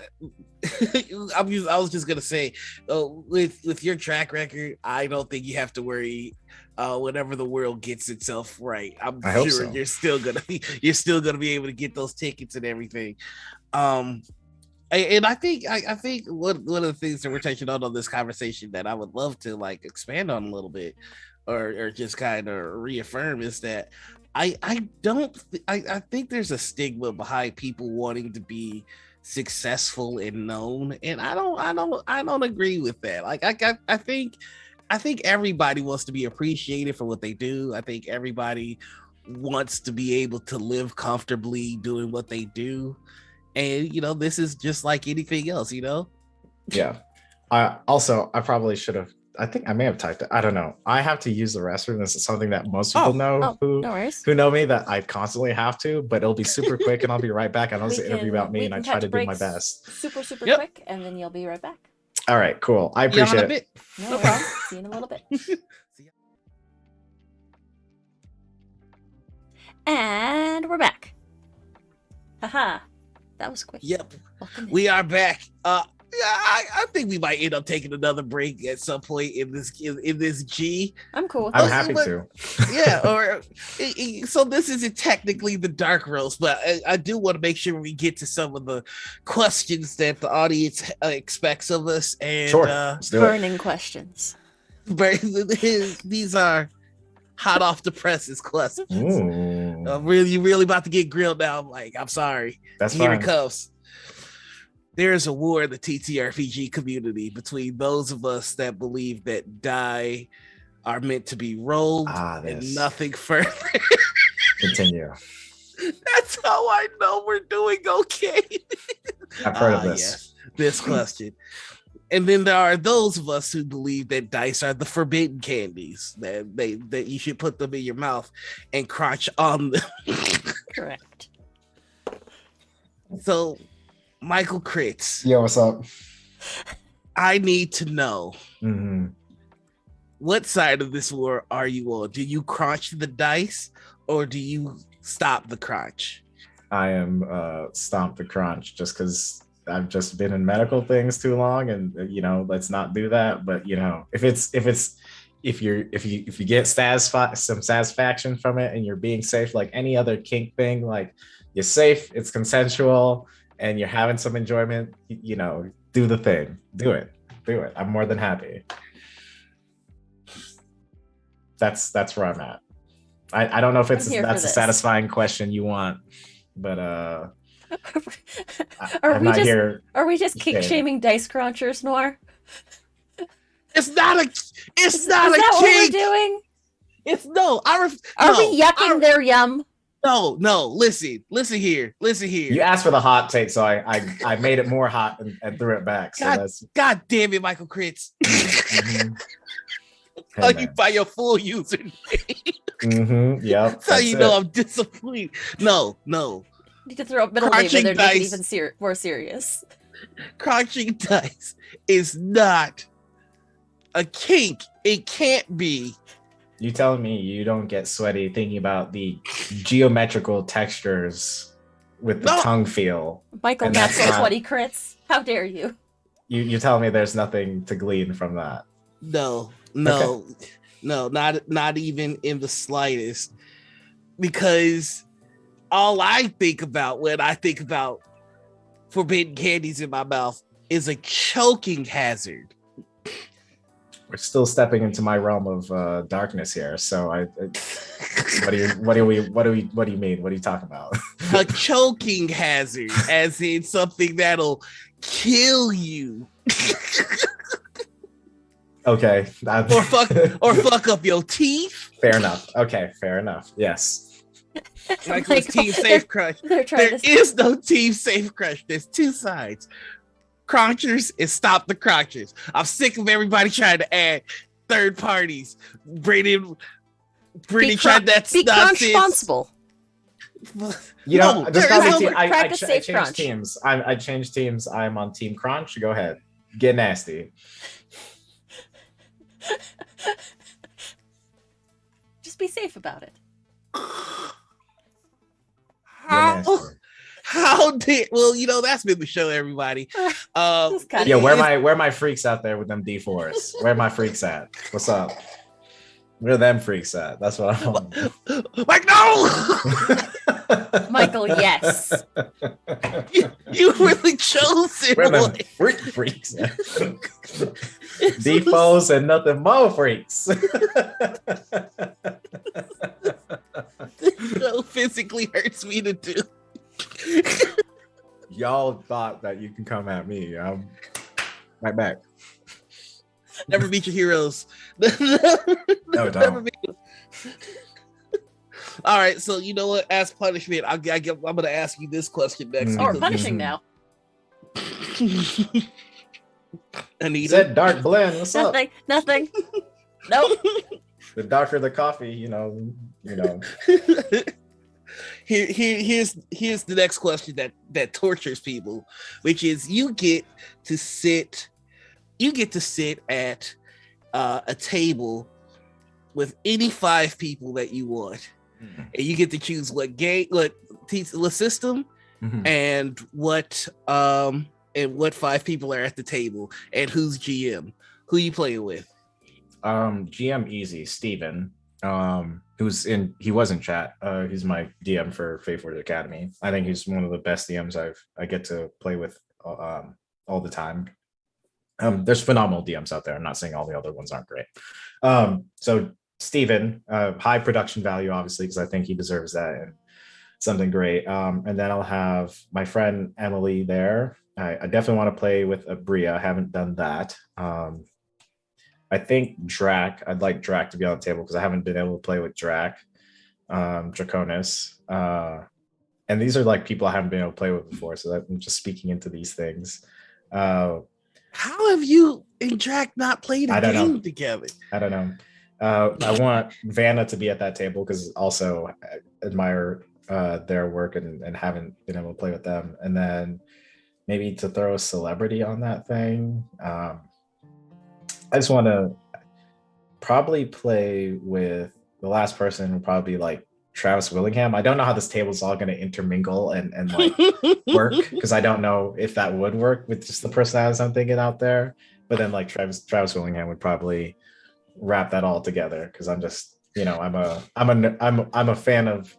was just gonna say, with your track record, I don't think you have to worry. Whenever the world gets itself right, I'm sure so. you're still gonna be able to get those tickets and everything. And I think one of the things that we're touching on this conversation that I would love to like expand on a little bit, or just kind of reaffirm, is that I think there's a stigma behind people wanting to be successful and known, and I don't agree with that. Like I think everybody wants to be appreciated for what they do. I think everybody wants to be able to live comfortably doing what they do, and this is just like anything else. Yeah. I probably should have I think I may have typed it. I don't know. I have to use the restroom. This is something that most people know no worries. who know me, that I constantly have to, but it'll be super quick and I'll be right back. I know it's an interview about me and I try to do my best. Super quick, and then you'll be right back. All right, cool. I appreciate it. No problem. See you in a little bit. And we're back. Haha. That was quick. Yep. We are back. I think we might end up taking another break at some point in this G. I'm cool with I'm happy to. Yeah, or so this isn't technically the dark roast, but I do want to make sure we get to some of the questions that the audience expects of us. And sure. Burning questions. These are hot off the presses questions. I'm really about to get grilled now. I'm like, I'm sorry. That's Here fine. it comes. There is a war in the TTRPG community between those of us that believe that die are meant to be rolled and nothing further. Continue. That's how I know we're doing okay. I've heard of this. Yes, this question. And then there are those of us who believe that dice are the forbidden candies, that you should put them in your mouth and crunch on them. Correct. So, MichaelCrits. Yo, what's up? I need to know what side of this war are you on? Do you crunch the dice or do you stop the crunch? I am stomp the crunch just because I've just been in medical things too long, and let's not do that. But if you get some satisfaction from it and you're being safe, like any other kink thing, like you're safe, it's consensual, and you're having some enjoyment, do the thing. Do it. I'm more than happy. That's where I'm at. I don't know if that's a satisfying question you want, but are we just kink shaming dice crunchers, Noir? It's not a kink. What we're doing? Are we yucking their yum? No, listen here. You asked for the hot take, so I made it more hot and threw it back. So God damn it, MichaelCrits. Tell you by your full username. Yeah. That's how you know I'm disappointed. No. You need to throw up middle name in there to make it even more serious. Crunching dice is not a kink. It can't be. You telling me you don't get sweaty thinking about the geometrical textures with the tongue feel? Michael, that's sweaty crits. How dare you? You're telling me there's nothing to glean from that? No, not even in the slightest. Because all I think about when I think about forbidden candies in my mouth is a choking hazard. We're still stepping into my realm of darkness here. So what do you mean? What are you talking about? A choking hazard, as in something that'll kill you. Okay. or fuck up your teeth. Fair enough. Okay, fair enough. Yes. Michael's team safe crush. There is no team safe crush. There's two sides. Crunchers and stop the crunchers. I'm sick of everybody trying to add third parties. Brittany tried that be nonsense. responsible. I changed teams. I changed teams. I'm on Team Crunch. Go ahead. Get nasty. Just be safe about it. That's been the show, everybody. Where my freaks out there with them D4s? Where my freaks at? What's up? Where them freaks at? That's what I want. Like, no! Michael, yes. You really chose it. Where them freaks at? D4s and nothing more freaks. This show physically hurts me to do. Y'all thought that you can come at me. I'm right back. Never meet your heroes. No, don't. All right, so you know what? As punishment, I'm gonna ask you this question next. Oh, we're punishing now. Anita. Said Dark Blend. What's up? Nothing. Nope. The darker the coffee, you know. Here's the next question that tortures people, which is you get to sit at a table with any 5 people that you want, and you get to choose what system, and what 5 people are at the table, and who's GM. Who you playing with? GM easy, Steven. He was in chat. He's my DM for Faithful Academy. I think he's one of the best DMs I get to play with all the time. There's phenomenal DMs out there. I'm not saying all the other ones aren't great. So Steven, high production value, obviously, because I think he deserves that and something great. And then I'll have my friend Emily there. I definitely want to play with Bria. I haven't done that. I think Drac. I'd like Drac to be on the table because I haven't been able to play with Drac, Draconis, and these are like people I haven't been able to play with before. So I'm just speaking into these things. How have you and Drac not played a game together? I don't know. I want Vanna to be at that table because also I admire their work and haven't been able to play with them. And then maybe to throw a celebrity on that thing. I just want to probably play with the last person would probably be like Travis Willingham. I don't know how this table is all going to intermingle and like work because I don't know if that would work with just the personalities I'm thinking out there. But then like Travis Willingham would probably wrap that all together because I'm just I'm a fan of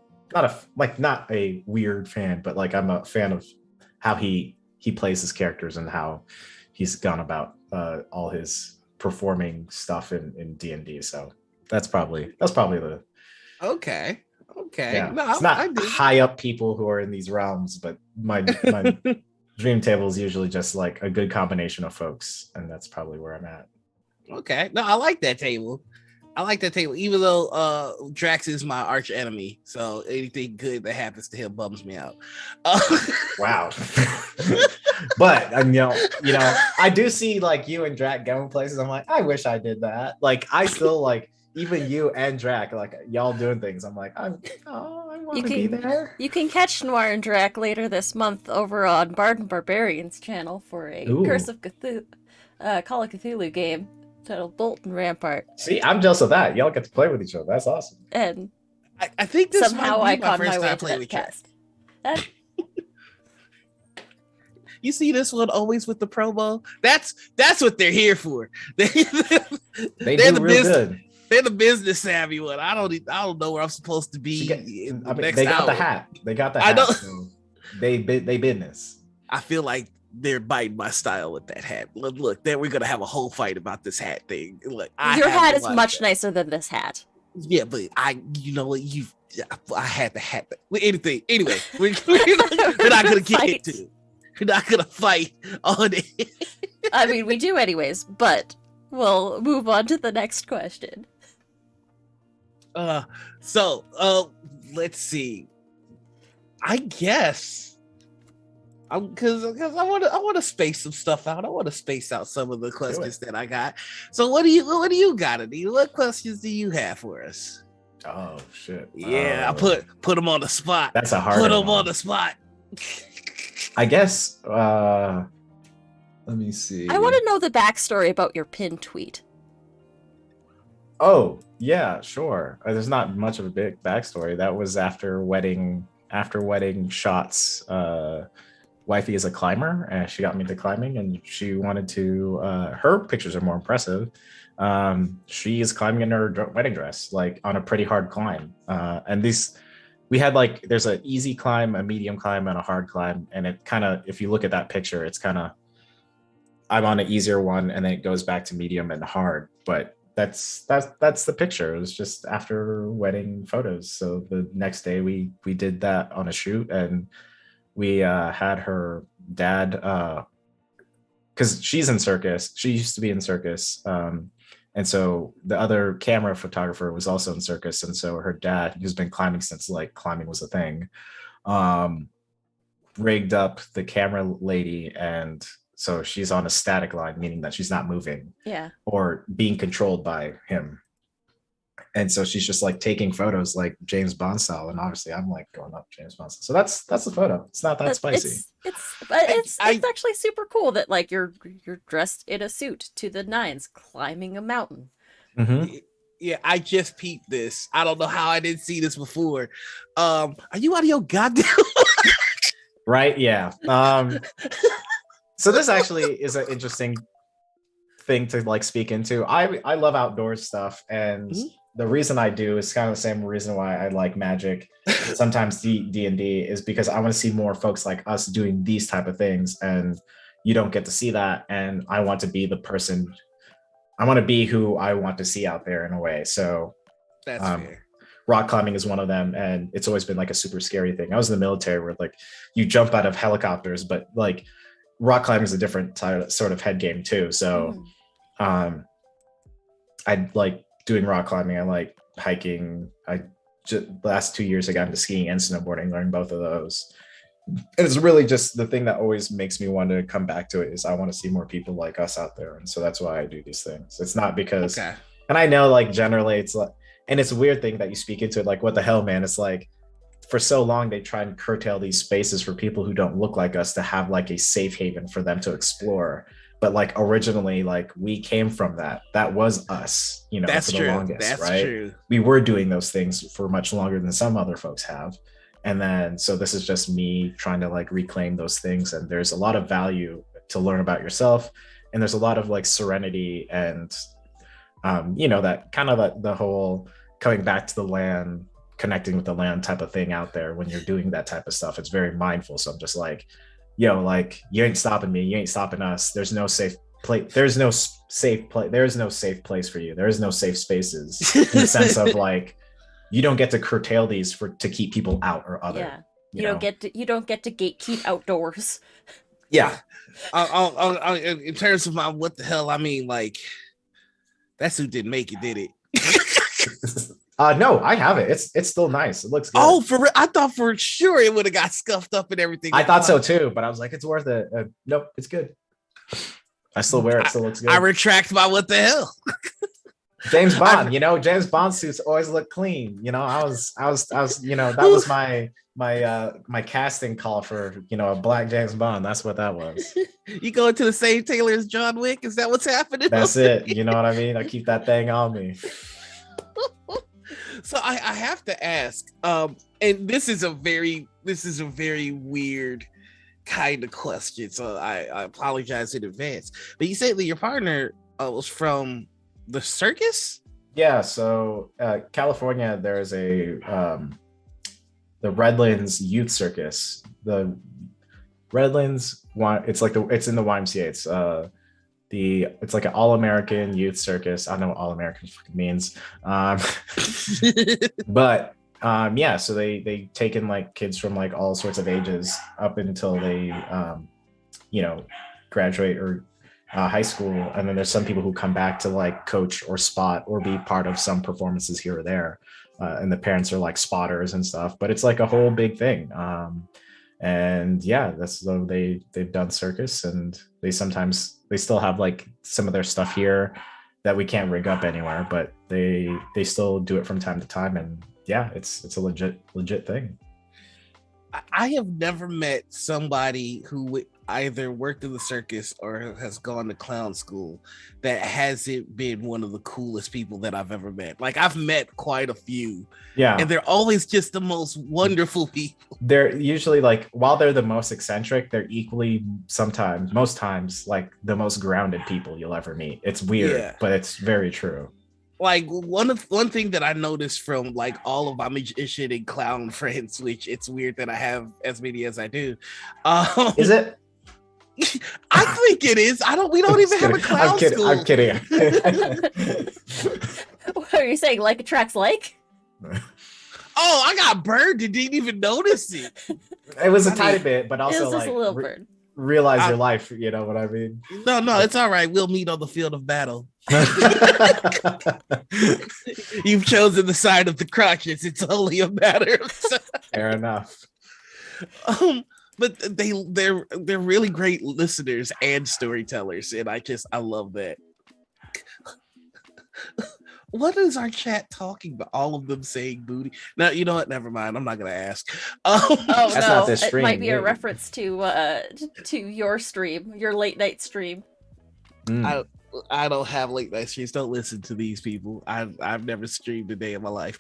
not a weird fan, but like I'm a fan of how he plays his characters and how he's gone about all his performing stuff in D&D. So that's probably the okay. Yeah. No, it's not high up people who are in these realms, but my dream table is usually just like a good combination of folks, and that's probably where I'm at. Okay. No, I like that table. Even though Drax is my arch enemy, so anything good that happens to him bums me out. Wow. But I do see like you and Drac going places. I'm like, I wish I did that. Like I still like even you and Drac, like y'all doing things. I'm like, I want to be there. You can catch Noir and Drac later this month over on Bard and Barbarian's channel for a Curse of Cthulhu, Call of Cthulhu game titled Bolt and Rampart. See, I'm jealous of that. Y'all get to play with each other. That's awesome. And I think this somehow I caught my way to that cast. You see this one always with the promo. That's what they're here for. They're the business. They're the business savvy one. I don't know where I'm supposed to be. They got the hat. They got the hat. I know. So they business. I feel like they're biting my style with that hat. Look, then we're gonna have a whole fight about this hat thing. Look, your hat is much nicer than this hat. Yeah, but I had the hat. Anything. Anyway, we're not gonna get into it. We're not gonna fight on it. I mean, we do anyways, but we'll move on to the next question. So let's see. I guess because I want to space some stuff out. I want to space out some of the questions that I got. So what do you got, Anita? What questions do you have for us? Oh shit! Yeah, I put them on the spot. That's a hard. Put them on the spot. I guess. Let me see. I want to know the backstory about your pinned tweet. Oh yeah, sure. There's not much of a big backstory. That was after wedding shots. Wifey is a climber, and she got me to climbing, and she wanted to. Her pictures are more impressive. She is climbing in her wedding dress, like on a pretty hard climb. And these. We had like there's an easy climb, a medium climb, and a hard climb, and it kind of if you look at that picture, it's kind of I'm on an easier one, and then it goes back to medium and hard. But that's the picture. It was just after wedding photos. So the next day we did that on a shoot, and we had her dad because she's in circus. She used to be in circus. And so the other camera photographer was also in circus. And so her dad, who's been climbing since like climbing was a thing, rigged up the camera lady and So she's on a static line, meaning that she's not moving Yeah. or being controlled by him. And so she's just like taking photos like James Bond style. And obviously I'm like going up James Bond style. So that's the photo. It's not that spicy. It's actually super cool that like you're dressed in a suit to the nines climbing a mountain. Mm-hmm. Yeah, I just peeped this. I don't know how I didn't see this before. Are you out of your goddamn Right? Yeah. So this actually is an interesting thing to like speak into. I love outdoors stuff, and the reason I do is kind of the same reason why I like Magic, sometimes D&D, is because I want to see more folks like us doing these type of things, and you don't get to see that. And I want to be the person. I want to be who I want to see out there in a way. So that's fair. Rock climbing is one of them, and it's always been like a super scary thing. I was in the military where like you jump out of helicopters, but like rock climbing is a different sort of head game too. So I like doing rock climbing. I like hiking. I just the last 2 years I got into skiing and snowboarding, learned both of those. And it's really just the thing that always makes me want to come back to it is I want to see more people like us out there. And so that's why I do these things. It's not because, and I know like generally it's like, and it's a weird thing that you speak into it, like, what the hell, man? It's like, for so long, they try and curtail these spaces for people who don't look like us to have like a safe haven for them to explore. But like originally, like we came from that. That was us, you know, that's for the longest, that's right? True. We were doing those things for much longer than some other folks have. And then, so this is just me trying to like reclaim those things. And there's a lot of value to learn about yourself. And there's a lot of like serenity and, you know, that kind of the whole coming back to the land, connecting with the land type of thing out there when you're doing that type of stuff. It's very mindful. So I'm just like, yo, like you ain't stopping me. You ain't stopping us. There's no safe place. There's no safe place. There is no safe place for you. There is no safe spaces in the sense of like, you don't get to curtail these to keep people out or other. Yeah. You don't get to gatekeep outdoors. Yeah. In terms of my what the hell, I mean, like that suit didn't make it, did it? No, I have it. It's still nice. It looks good. Oh, for real? I thought for sure it would have got scuffed up and everything. I thought so too, but I was like, it's worth it. Nope, it's good. I still wear it. Still looks good. I retract my what the hell. James Bond, you know, James Bond suits always look clean. You know, I was, you know, that was my casting call for, you know, a black James Bond. That's what that was. You going to the same tailor as John Wick? Is that what's happening? That's it. You know what I mean? I keep that thing on me. So I have to ask, and this is a very weird kind of question. So I apologize in advance. But you said that your partner was from the circus? Yeah. So California, there's the Redlands Youth Circus. The Redlands it's in the YMCA. It's like an all-American youth circus. I don't know what all-American means. But yeah, so they take in like kids from like all sorts of ages up until they you know, graduate or high school. And then there's some people who come back to like coach or spot or be part of some performances here or there. And the parents are like spotters and stuff, but it's like a whole big thing. And yeah, so they've done circus, and they still have like some of their stuff here that we can't rig up anywhere, but they still do it from time to time. And yeah, it's a legit thing. I have never met somebody who either worked in the circus or has gone to clown school that hasn't been one of the coolest people that I've ever met. Like I've met quite a few, yeah, and they're always just the most wonderful people. They're usually like, while they're the most eccentric, they're equally most times like the most grounded people you'll ever meet. It's weird, but it's very true. Like one thing that I noticed from like all of my magician and clown friends, which it's weird that I have as many as I do. Is it? I think it is. We don't even have a clown school. I'm kidding. What are you saying? Like attracts like? Oh, I got burned and didn't even notice it. It was a tiny bit, but also it was just like a little bird. Realize your life. You know what I mean? No, it's all right. We'll meet on the field of battle. You've chosen the side of the crotches. It's only a matter of time. Fair enough. but they're really great listeners and storytellers, and I love that. What is our chat talking about? All of them saying booty. No, you know what? Never mind. I'm not gonna ask. Oh That's no, not this it might stream. be a reference to your stream, your late night stream. I don't have late night streams. Don't listen to these people. I've never streamed a day in my life.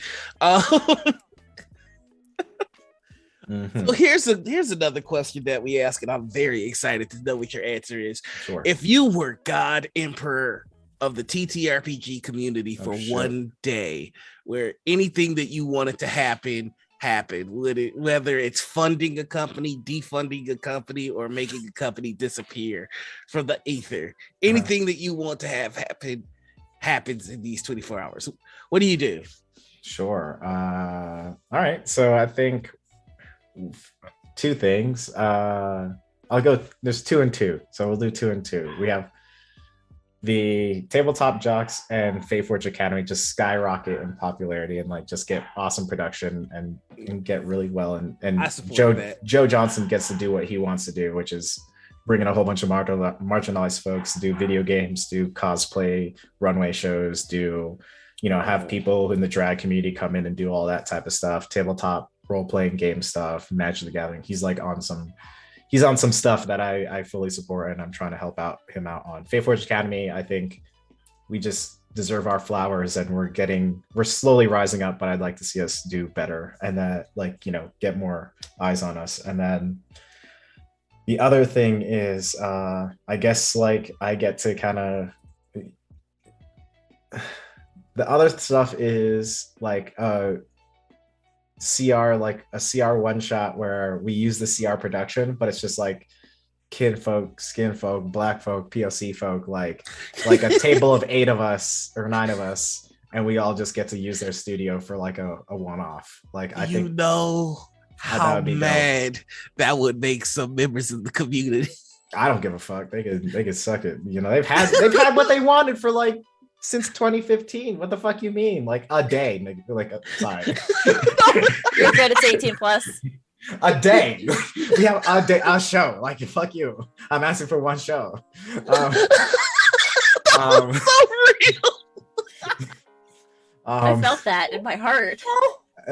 So here's another question that we ask, and I'm very excited to know what your answer is. Sure. If you were God Emperor of the TTRPG community for one day, where anything that you wanted to happen happened, whether it's funding a company, defunding a company, or making a company disappear from the ether, anything that you want to have happen happens in these 24 hours. What do you do? Sure. All right. So I think two things. I'll go. There's 2 and 2, so we'll do 2 and 2. We have the Tabletop Jocks and Fayforge Academy just skyrocket in popularity and like just get awesome production and get really well. And Joe Johnson gets to do what he wants to do, which is bring in a whole bunch of marginalized folks, do video games, do cosplay, runway shows, have people in the drag community come in and do all that type of stuff, tabletop role-playing game stuff, Magic the Gathering. He's on some stuff that I fully support, and I'm trying to help him out on. Fayforge Academy, I think we just deserve our flowers, and we're slowly rising up, but I'd like to see us do better and that get more eyes on us. And then the other thing is I guess I get to kind of the other stuff is CR, like a CR one shot where we use the CR production, but it's just like kid folk, skin folk, black folk, POC folk, like a table of 8 of us or 9 of us, and we all just get to use their studio for like a one-off. I think how mad that would make some members of the community. I don't give a fuck. They could suck it. They've had what they wanted for since 2015. What the fuck you mean? Like a day? Sorry. You're good. It's 18 plus. A day. We have a show. Fuck you. I'm asking for one show. So real. I felt that in my heart.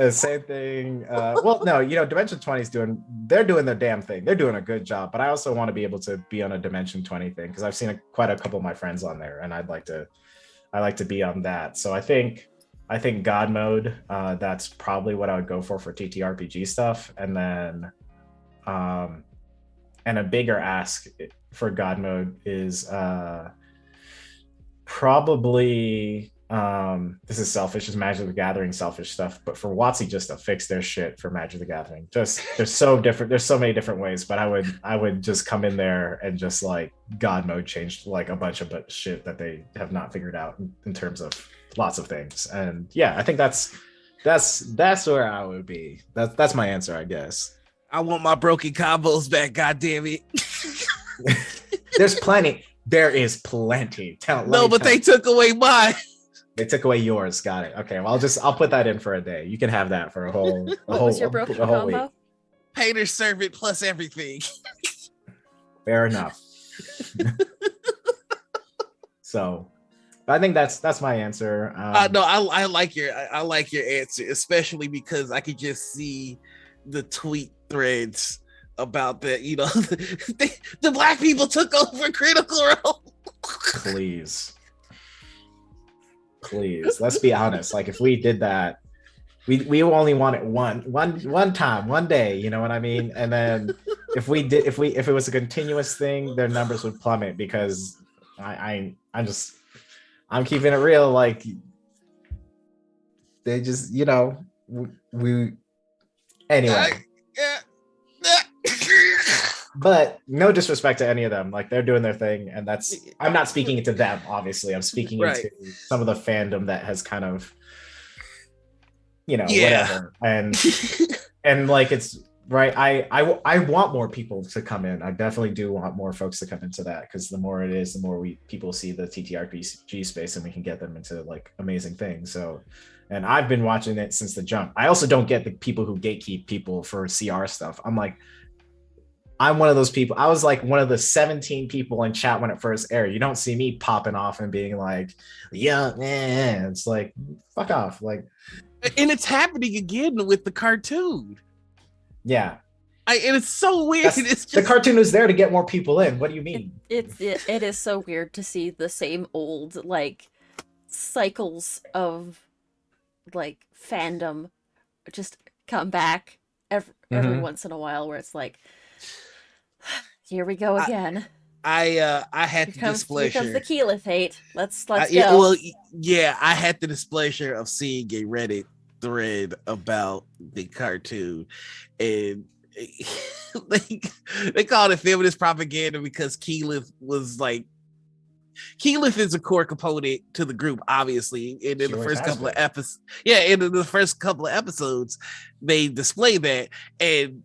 Same thing. Well, no, Dimension 20 is doing their damn thing. They're doing a good job, but I also want to be able to be on a Dimension 20 thing because I've seen quite a couple of my friends on there, and I like to be on that. So I think God mode, that's probably what I would go for TTRPG stuff. And then and a bigger ask for God mode is probably this is selfish, is Magic the Gathering selfish stuff, but for WotC just to fix their shit for Magic the Gathering. Just there's so many different ways, but I would just come in there and just God mode changed a bunch of shit that they have not figured out in terms of lots of things. And yeah, I think that's where I would be. That's my answer, I guess. I want my broken combos back, god damn it. There's plenty. There is plenty. They took away mine. They took away yours. Got it. Okay. Well, I'll put that in for a day. You can have that for a whole. What was your broken combo? Week. Painter servant plus everything. Fair enough. So, I think that's my answer. No, I like your answer, especially because I could just see the tweet threads about that. The black people took over Critical Role. Please, let's be honest. If we did that, we only want it one time, one day. You know what I mean? And then if it was a continuous thing, their numbers would plummet because I'm keeping it real. They just we anyway. But no disrespect to any of them. They're doing their thing, and I'm not speaking into them, obviously. I'm speaking into some of the fandom that has kind of, whatever. And it's right. I want more people to come in. I definitely do want more folks to come into that, because the more it is, the more people see the TTRPG space, and we can get them into amazing things. So, and I've been watching it since the jump. I also don't get the people who gatekeep people for CR stuff. I'm like, I'm one of those people. I was like one of the 17 people in chat when it first aired. You don't see me popping off and being like, yeah, man. It's like, fuck off. Like, And it's happening again with the cartoon. yeah. And it's so weird. It's just the cartoon was there to get more people in. What do you mean? It is so weird to see the same old like cycles of like fandom just come back every once in a while, where it's like, here we go again. I had the displeasure. Here comes the Keyleth hate. Let's go. Well, yeah, I had the displeasure of seeing a Reddit thread about the cartoon, and they called it feminist propaganda because Keyleth was like, Keyleth is a core component to the group, obviously. And in the first couple of episodes, and in the first couple of episodes, they display that, and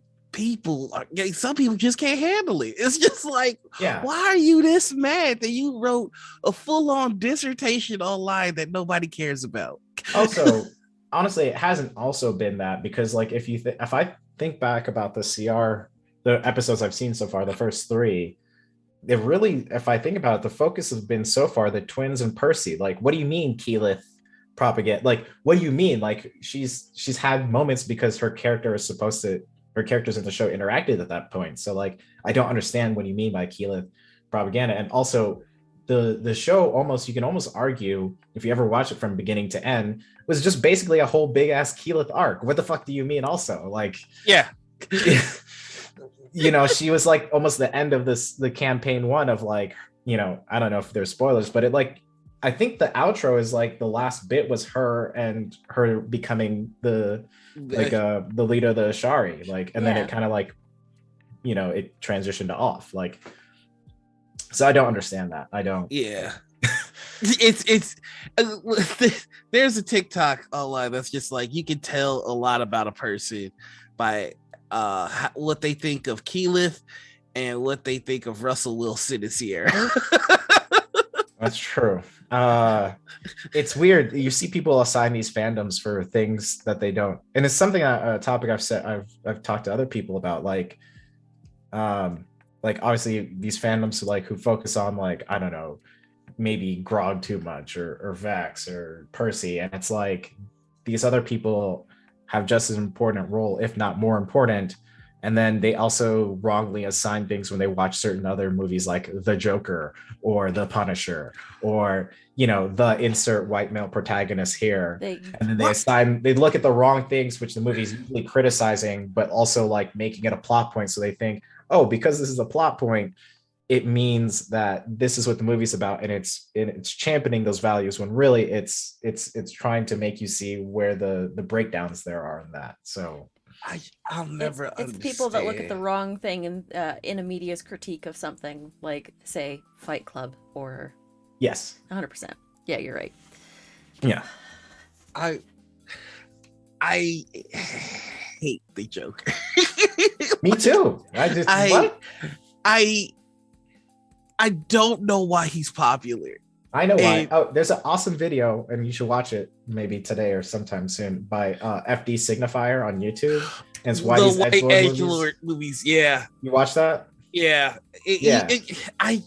some people just can't handle it. It's just like, why are you this mad that you wrote a full-on dissertation online that nobody cares about? Also, honestly, it hasn't also been that, because like if I think back about the episodes I've seen so far, the first 3, it really, if I think about it, the focus has been so far the twins and Percy. Like, what do you mean Keyleth propaganda? Like, what do you mean? Like, she's had moments because her characters in the show interacted at that point. So like, I don't understand what you mean by Keyleth propaganda. And also the show, you can almost argue, if you ever watch it from beginning to end, was just basically a whole big ass Keyleth arc. What the fuck do you mean also? Like, yeah. You know, she was like almost the end of the campaign 1 of like, you know, I don't know if there's spoilers, but it like, I think the outro is like the last bit was her becoming the leader of the Ashari, like, and then it kind of like, you know, it transitioned off, like, so I don't understand that. I don't. Yeah. it's there's a TikTok online that's just like, you can tell a lot about a person by what they think of Keyleth and what they think of Russell Wilson and Sierra. That's true. It's weird. You see people assign these fandoms for things that they don't, and it's something, a topic I've talked to other people about, like obviously these fandoms like who focus on, like, I don't know, maybe Grog too much or Vex or Percy, and it's like these other people have just as important role, if not more important, and then they also wrongly assign things when they watch certain other movies like The Joker or The Punisher, or, you know, the insert white male protagonist here, and then they look at the wrong things which the movie's usually criticizing, but also like making it a plot point, so they think, oh, because this is a plot point, it means that this is what the movie's about, and it's championing those values, when really it's trying to make you see where the breakdowns there are in that. So I'll never understand. It's people that look at the wrong thing in a media's critique of something, like, say, Fight Club or... Yes. 100%. Yeah, you're right. Yeah. I hate the Joker. Me too. I don't know why he's popular. I know why. There's an awesome video, and you should watch it maybe today or sometime soon, by FD Signifier on YouTube. And it's why these edgelord movies. Yeah. You watch that? Yeah. I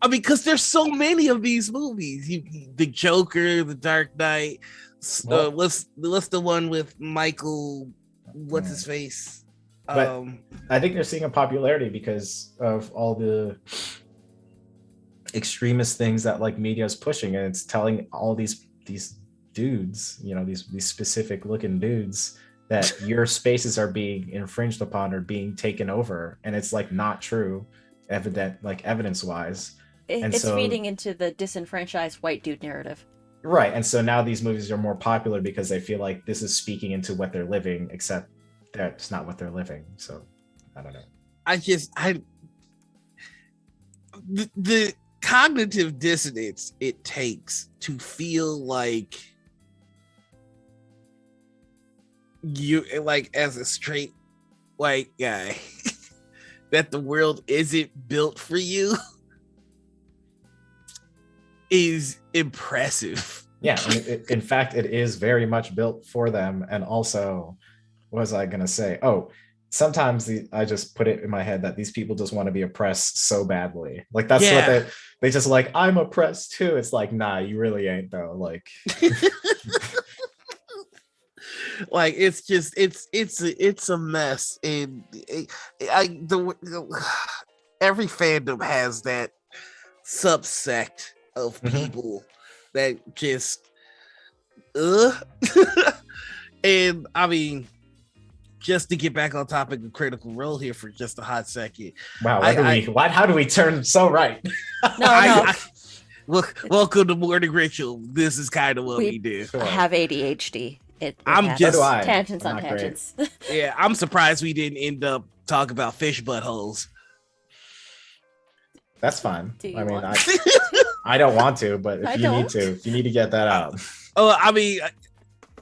mean, because there's so many of these movies. The Joker, The Dark Knight. What's the one with Michael? What's his face? But I think they're seeing a popularity because of all the extremist things that like media is pushing, and it's telling all these dudes, you know, these specific looking dudes, that your spaces are being infringed upon or being taken over, and it's like not true, evidence wise. It's feeding into the disenfranchised white dude narrative. Right, and so now these movies are more popular because they feel like this is speaking into what they're living, except that's not what they're living. So I don't know. The cognitive dissonance it takes to feel like you, like, as a straight white guy, that the world isn't built for you is impressive. Yeah, I mean, in fact, it is very much built for them. And also, what was I gonna say? Oh, sometimes I just put it in my head that these people just want to be oppressed so badly. Like that's what Yeah. they just like, I'm oppressed too. It's like, nah, you really ain't though. Like Like it's just it's a mess, and every fandom has that subsect of Mhm. people that just uh and I mean, just to get back on topic of Critical Role here for just a hot second. Wow, how do we turn so right? No, I welcome to Morning Ritual. This is kind of what we do. Sure. I have ADHD. It I'm happens. So do just I. Tangents I'm on not great. tangents. Yeah, I'm surprised we didn't end up talking about fish buttholes. That's fine. Do you I mean, want I don't want to, but I if you need to get that out. Oh, I mean,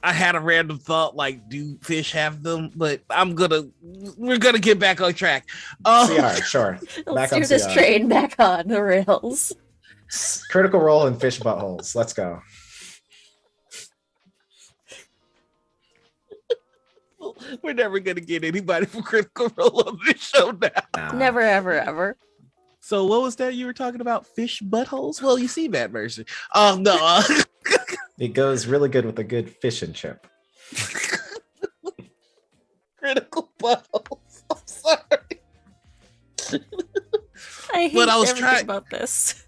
I had a random thought like, do fish have them? But we're gonna get back on track. CR, sure. Let's Back on steer this CR. train back on the rails. Critical Role and fish buttholes. Let's go. We're never gonna get anybody from Critical Role on this show now. Nah. Never, ever, ever. So what was that you were talking about? Fish buttholes? Well, you see that version. No. It goes really good with a good fish and chip. Critical buttholes. I'm sorry. I hate What I was everything trying- about this.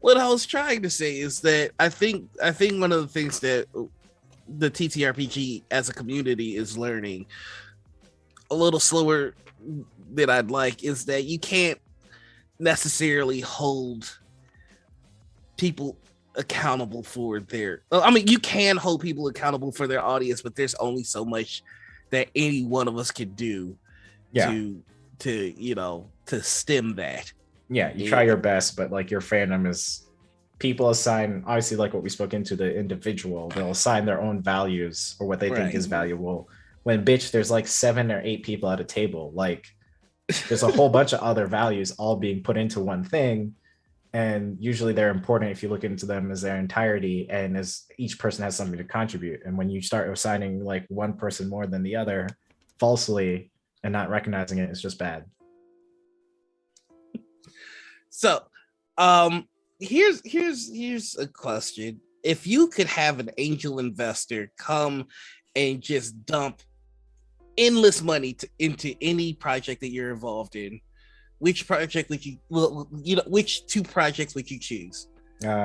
What I was trying to say is that I think one of the things that the TTRPG as a community is learning a little slower than I'd like is that you can't necessarily hold people accountable for their you can hold people accountable for their audience, but there's only so much that any one of us can do to stem that. Yeah, you try your best, but like your fandom is people assign, obviously, like what we spoke into the individual, they'll assign their own values or what they think is valuable. When bitch, there's like 7 or 8 people at a table. Like there's a whole bunch of other values all being put into one thing. And usually they're important if you look into them as their entirety and as each person has something to contribute. And when you start assigning like one person more than the other falsely and not recognizing it, it's just bad. So, here's a question. If you could have an angel investor come and just dump endless money into any project that you're involved in, which project would you? Well, which 2 projects would you choose?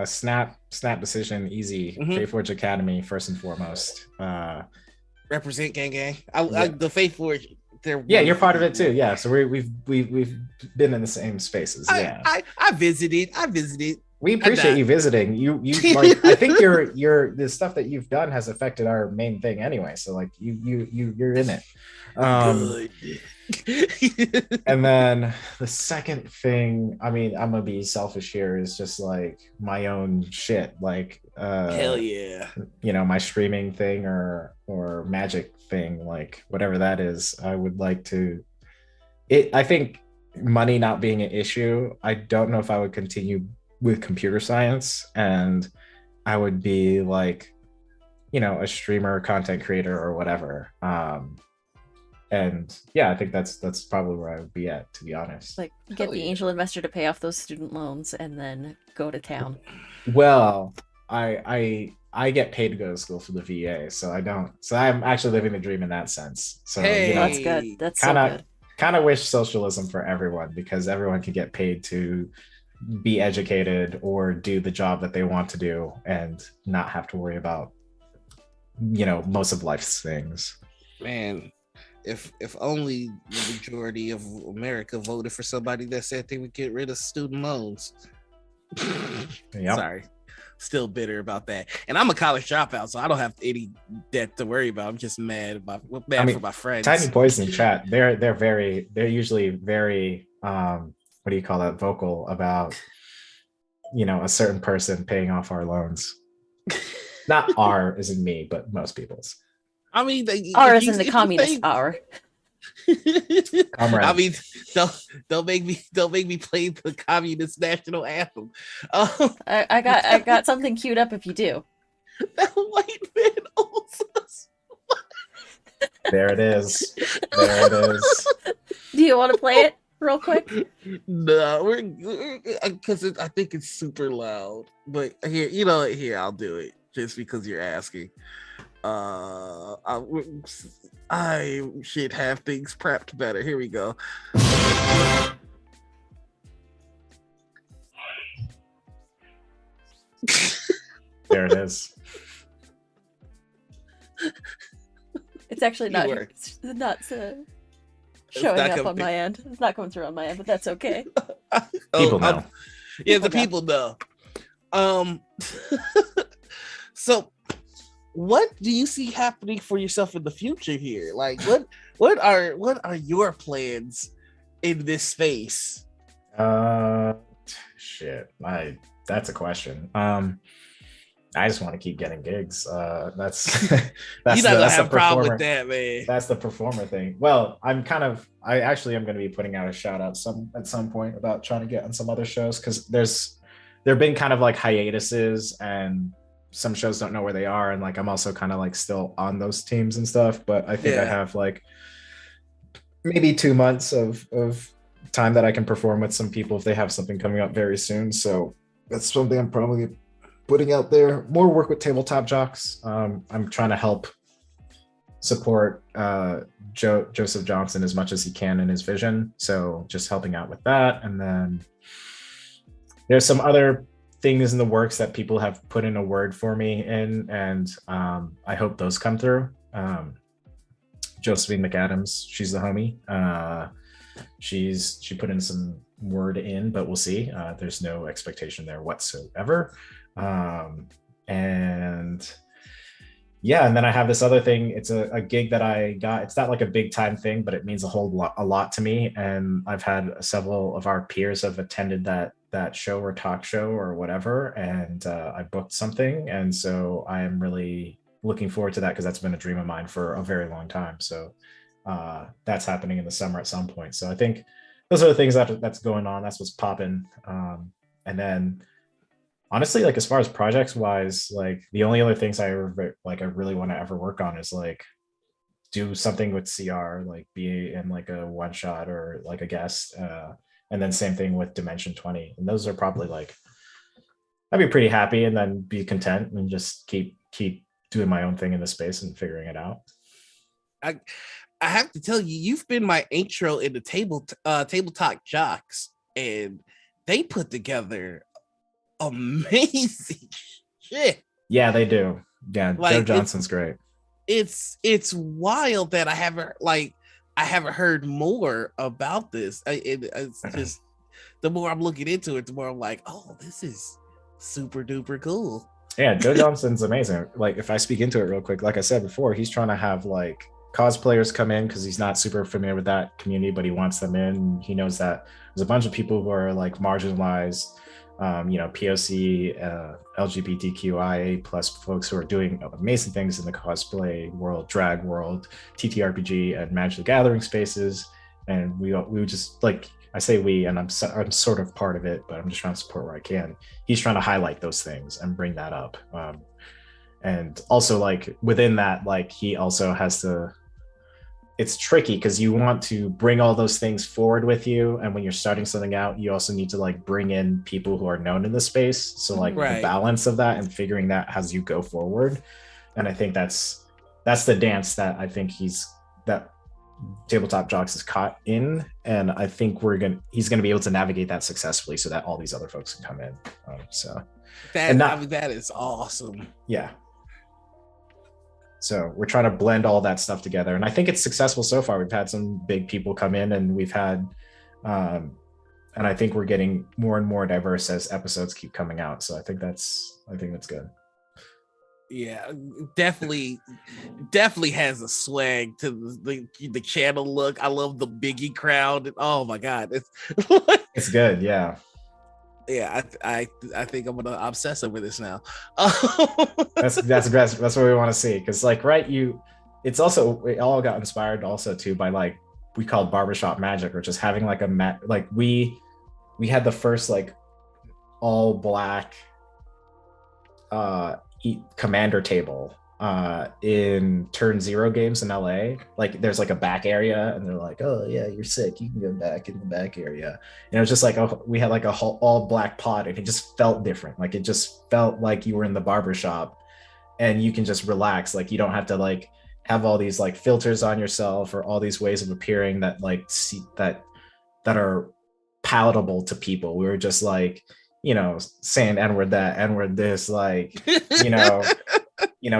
Snap decision, easy. Faithforge Academy first and foremost. Represent gang. The Faithforge. You're part of it too. Yeah, so we've been in the same spaces. Yeah, I visited. We appreciate you visiting. You like, I think the stuff that you've done has affected our main thing anyway. So like you're in it. Good. And then the second thing, I mean, I'm gonna be selfish here, is just like my own shit. Like hell yeah. My streaming thing or magic thing, like whatever that is, I would like to I think money not being an issue, I don't know if I would continue with computer science, and I would be like, a streamer, content creator or whatever. And yeah, I think that's probably where I would be at, to be honest. Like, get the angel investor to pay off those student loans and then go to town. Well, I get paid to go to school for the VA, so I don't. So I'm actually living the dream in that sense. So That's good. That's so good. Kind of wish socialism for everyone, because everyone can get paid to be educated or do the job that they want to do and not have to worry about, most of life's things. Man, if only the majority of America voted for somebody that said they would get rid of student loans. Yep. Sorry. Still bitter about that. And I'm a college dropout, so I don't have any debt to worry about. I'm just mad for my friends. Tiny Poison chat, they're usually very what do you call that, vocal about a certain person paying off our loans. Not our as in me, but most people's. I mean, ours in the communist hour. I mean, don't make me play the communist national anthem. I got something queued up if you do. That white man owns us. There it is. There it is. Do you want to play it real quick? No, we're because I think it's super loud. But here, here I'll do it just because you're asking. I should have things prepped better. Here we go. There it is. It's actually not showing up on my end. It's not coming through on my end, but that's okay. People know. Yeah, the people know. So what do you see happening for yourself in the future here? Like what are your plans in this space? Shit. That's a question. I just want to keep getting gigs. That's You're not gonna have a problem with that, man. That's the performer thing. Well, I actually am going to be putting out a shout out at some point about trying to get on some other shows, because there've been kind of like hiatuses and some shows don't know where they are, and like I'm also kind of like still on those teams and stuff, but I think I have like maybe 2 months of time that I can perform with some people if they have something coming up very soon. So that's something I'm probably putting out there. More work with tabletop jocks. I'm trying to help support Joseph Johnson as much as he can in his vision, so just helping out with that. And then there's some other things in the works that people have put in a word for me in, and I hope those come through. Josephine McAdams, she's the homie. She put in some word in, but we'll see. There's no expectation there whatsoever. And then I have this other thing. It's a gig that I got. It's not like a big time thing, but it means a lot to me. And I've had several of our peers have attended that show or talk show or whatever, and I booked something, and so I am really looking forward to that, because that's been a dream of mine for a very long time. So that's happening in the summer at some point. So I think those are the things that's going on. That's what's popping. And then honestly, like as far as projects wise, like the only other things I really want to ever work on is like do something with CR, like be in like a one shot or like a guest. And then same thing with Dimension 20. And those are probably like, I'd be pretty happy and then be content and just keep doing my own thing in the space and figuring it out. I have to tell you, you've been my intro into tabletop jocks, and they put together amazing shit. Yeah, they do. Yeah, like, Joe Johnson's great. It's wild that I haven't heard more about this. It's just the more I'm looking into it, the more I'm like, oh, this is super duper cool. Yeah, Joe Johnson's amazing. Like if I speak into it real quick, like I said before, he's trying to have like cosplayers come in because he's not super familiar with that community, but he wants them in. He knows that there's a bunch of people who are like marginalized, POC, LGBTQIA plus folks who are doing amazing things in the cosplay world, drag world, TTRPG, and Magic the Gathering spaces. And we would just like, I say we, and I'm sort of part of it, but I'm just trying to support where I can. He's trying to highlight those things and bring that up. And also like within that, like he also has to, it's tricky because you want to bring all those things forward with you, and when you're starting something out, you also need to like bring in people who are known in the space. So like the balance of that and figuring that as you go forward. And I think that's the dance that I think that Tabletop Jocks is caught in, and I think he's gonna be able to navigate that successfully so that all these other folks can come in. That is awesome. Yeah. So we're trying to blend all that stuff together, and I think it's successful so far. We've had some big people come in, and we've had, and I think we're getting more and more diverse as episodes keep coming out. So I think that's good. Yeah, definitely has a swag to the channel look. I love the Biggie crowd. Oh my god, it's good. Yeah. Yeah, I think I'm gonna obsess over this now. That's what we want to see, because like it all got inspired also too by like we called barbershop magic, or just having like like we had the first like all black commander table in turn zero games in LA. Like there's like a back area and they're like, oh yeah, you're sick, you can go back in the back area. And it was just like we had like a whole all black pod and it just felt different. Like it just felt like you were in the barber shop and you can just relax. Like you don't have to like have all these like filters on yourself or all these ways of appearing that like that are palatable to people. We were just like, saying N-word that, N-word this, like,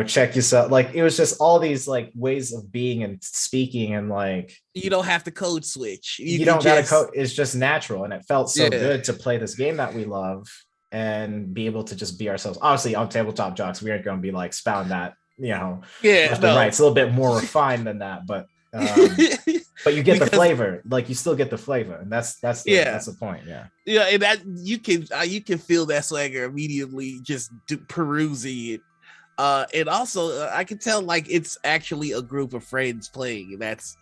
check yourself. Like it was just all these like ways of being and speaking, and like you don't have to code switch. You don't gotta code. It's just natural, and it felt so good to play this game that we love and be able to just be ourselves. Obviously, on Tabletop Jocks, we aren't going to be like spouting that, left and right. It's a little bit more refined than that, but but you get the flavor. Like you still get the flavor, and that's the point. Yeah, and that you can feel that swagger immediately just perusing it. And also I can tell like it's actually a group of friends playing, and that's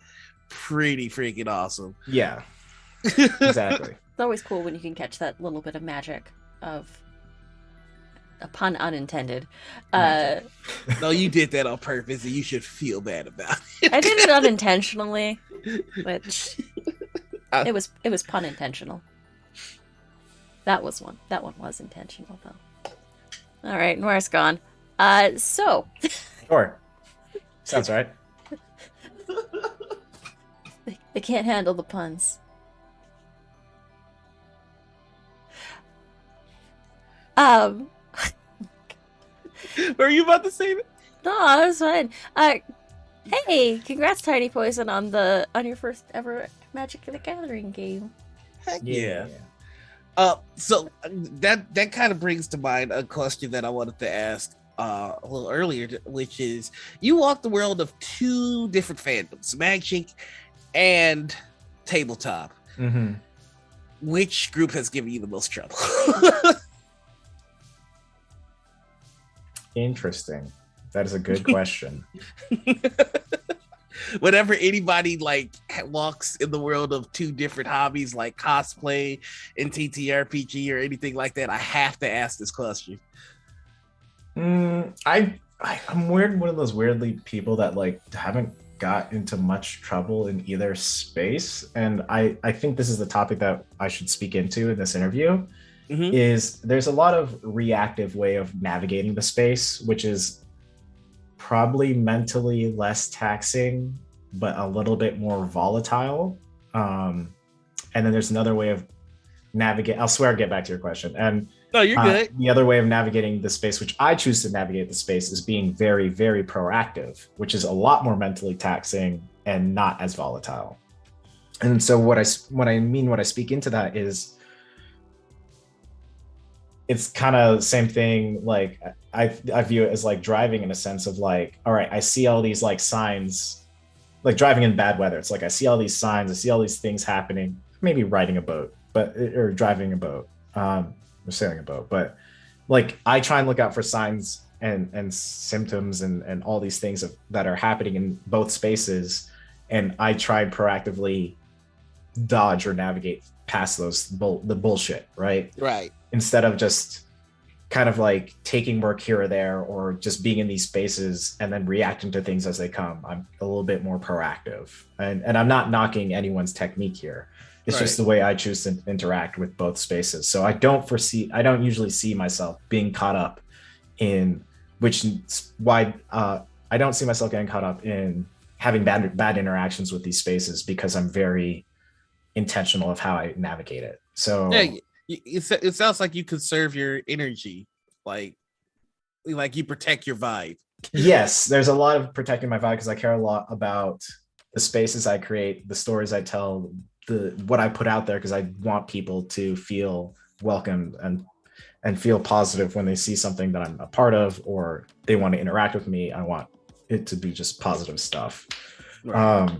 pretty freaking awesome. Yeah, exactly. It's always cool when you can catch that little bit of magic of a pun unintended. No, you did that on purpose, and you should feel bad about it. I did it unintentionally, which it was pun intentional. That one was intentional though. All right, Noir's gone. So sure, sounds right. They can't handle the puns. Were you about to say that? No, that was fine. Hey, congrats, Tiny Poison, on your first ever Magic the Gathering game. Heck yeah. So that kind of brings to mind a question that I wanted to ask a little earlier, which is you walk the world of two different fandoms, Magic and Tabletop. Mm-hmm. Which group has given you the most trouble? Interesting. That is a good question. Whenever anybody like walks in the world of two different hobbies like cosplay and TTRPG or anything like that, I have to ask this question. I'm weird. One of those weirdly people that like haven't got into much trouble in either space, and I think this is the topic that I should speak into in this interview. Mm-hmm. Is there's a lot of reactive way of navigating the space, which is probably mentally less taxing, but a little bit more volatile. And then there's another way of navigate. I'll swear I'll get back to your question. And no, you're good. The other way of navigating the space, which I choose to navigate the space, is being very, very proactive, which is a lot more mentally taxing and not as volatile. And so what I speak into that is, it's kind of the same thing. Like I view it as like driving in a sense of like, all right, I see all these like signs, like driving in bad weather. It's like, I see all these signs, I see all these things happening, maybe riding a boat, or driving a boat, or sailing a boat. But like, I try and look out for signs and symptoms and all these things that are happening in both spaces. And I try and proactively dodge or navigate past the bullshit. Right. Instead of just kind of like taking work here or there, or just being in these spaces and then reacting to things as they come. I'm a little bit more proactive, and I'm not knocking anyone's technique here. It's just the way I choose to interact with both spaces. So I don't usually see myself being caught up in, which why I don't see myself getting caught up in having bad interactions with these spaces, because I'm very intentional of how I navigate it. So yeah. It sounds like you conserve your energy, like you protect your vibe. Yes, there's a lot of protecting my vibe, because I care a lot about the spaces I create, the stories I tell, what I put out there, because I want people to feel welcome and feel positive when they see something that I'm a part of, or they want to interact with me. I want it to be just positive stuff. Right.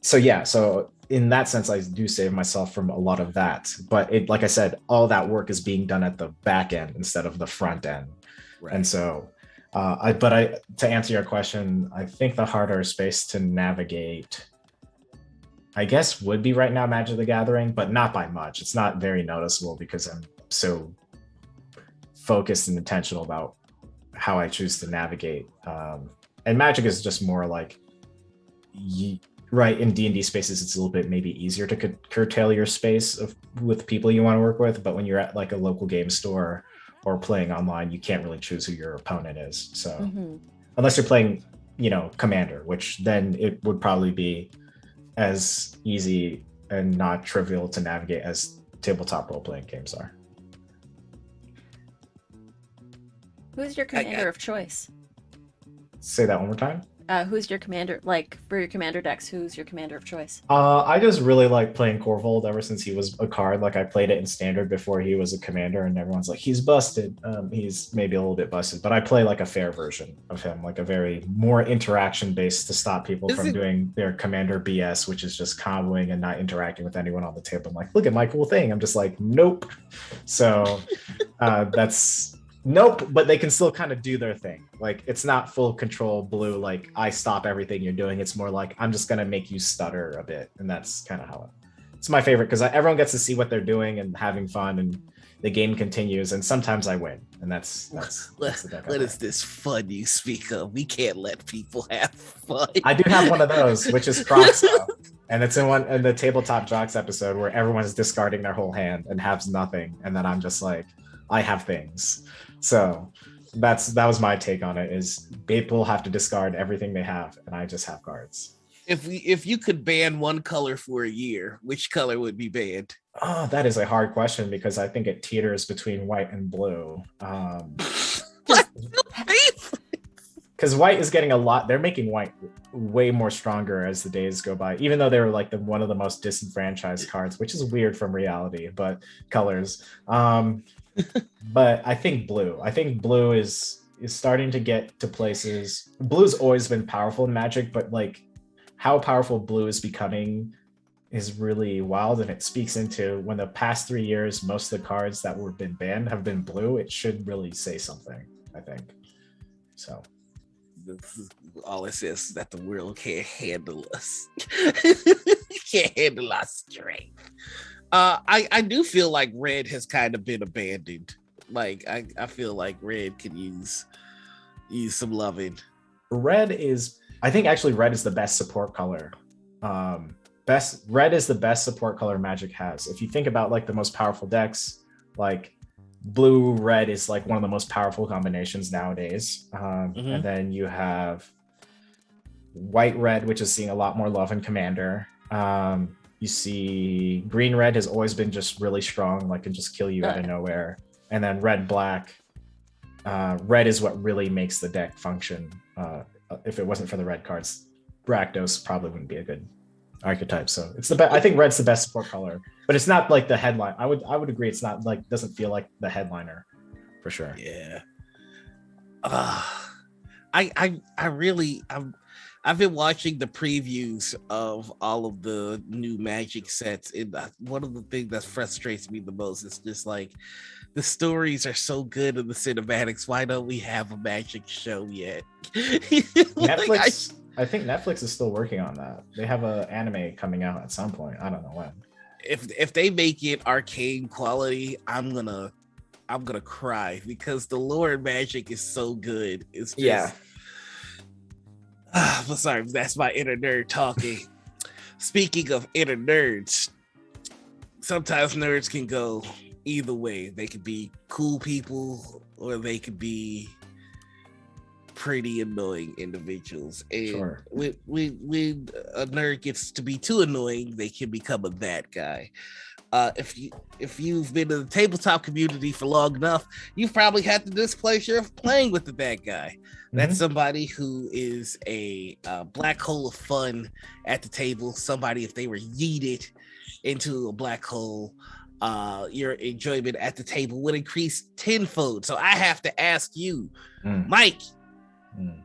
So in that sense, I do save myself from a lot of that. But like I said, all that work is being done at the back end instead of the front end. Right. And so, to answer your question, I think the harder space to navigate, I guess, would be right now Magic the Gathering, but not by much. It's not very noticeable because I'm so focused and intentional about how I choose to navigate. And Magic is just more like, right, in D&D spaces, it's a little bit maybe easier to curtail your space with people you want to work with. But when you're at like a local game store or playing online, you can't really choose who your opponent is. So unless you're playing, Commander, which then it would probably be as easy and not trivial to navigate as tabletop role-playing games are. Who's your commander of choice? Say that one more time. Who's your commander? Like for your commander decks, who's your commander of choice? I just really like playing Corvold ever since he was a card. Like I played it in standard before he was a commander, and everyone's like, he's busted. He's maybe a little bit busted, but I play like a fair version of him, like a very more interaction based to stop people from doing their commander BS, which is just comboing and not interacting with anyone on the table. I'm like, look at my cool thing. I'm just like, nope. So that's. Nope, but they can still kind of do their thing. Like it's not full control blue, like I stop everything you're doing. It's more like I'm just gonna make you stutter a bit. And that's kind of how it's my favorite, because everyone gets to see what they're doing and having fun, and the game continues, and sometimes I win. And that's the deck. What is this fun you speak of? We can't let people have fun. I do have one of those, which is Croxo. And it's in the Tabletop Jocks episode where everyone's discarding their whole hand and has nothing. And then I'm just like, I have things. So that was my take on it, is people have to discard everything they have, and I just have cards. If you could ban one color for a year, which color would be banned? Oh, that is a hard question, because I think it teeters between white and blue. Because white is getting a lot. They're making white way more stronger as the days go by, even though they were like one of the most disenfranchised cards, which is weird from reality, but colors. But I think blue is starting to get to places. Blue's always been powerful in Magic, but like how powerful blue is becoming is really wild, and it speaks into when the past 3 years most of the cards that were been banned have been blue. It should really say something, I think. So all it says is that the world can't handle us. Can't handle our strength. I do feel like red has kind of been abandoned. Like I feel like red could use some loving. I think actually red is the best support color. Red is the best support color Magic has. If you think about like the most powerful decks, like blue red is like one of the most powerful combinations nowadays. And then you have white red, which is seeing a lot more love in Commander. You see green red has always been just really strong, like can just kill you out of nowhere. And then red black. Red is what really makes the deck function. If it wasn't for the red cards, Rakdos probably wouldn't be a good archetype. So it's the best. I think red's the best support color, but it's not like the headline. I would agree. It's not like, doesn't feel like the headliner for sure. Yeah. I've been watching the previews of all of the new Magic sets, and one of the things that frustrates me the most is just like the stories are so good in the cinematics. Why don't we have a Magic show yet? Netflix. I think Netflix is still working on that. They have an anime coming out at some point. I don't know when. If they make it arcane quality, I'm gonna cry, because the lore in Magic is so good. It's just, but sorry, that's my inner nerd talking. Speaking of inner nerds, sometimes nerds can go either way. They could be cool people, or they could be pretty annoying individuals. And when a nerd gets to be too annoying, they can become a that guy. If you've been in the tabletop community for long enough, you've probably had the displeasure of playing with the bad guy. That's somebody who is a black hole of fun at the table. Somebody, if they were yeeted into a black hole, your enjoyment at the table would increase tenfold. So I have to ask you, Mike,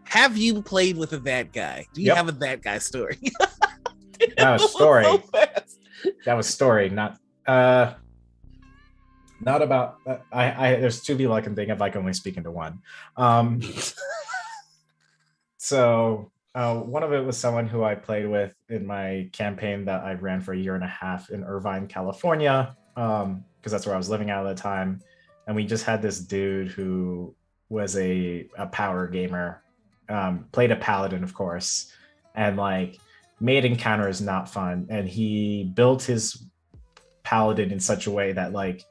have you played with a that guy? Do you have a that guy story? That was story. That was story, not about. I there's two people I can think of. I can only speak into one. So one of it was someone who I played with in my campaign that I ran for a year and a half in Irvine, California, because that's where I was living at the time. And we just had this dude who was a power gamer, played a paladin, of course, and like made encounters not fun. And he built his paladin in such a way that like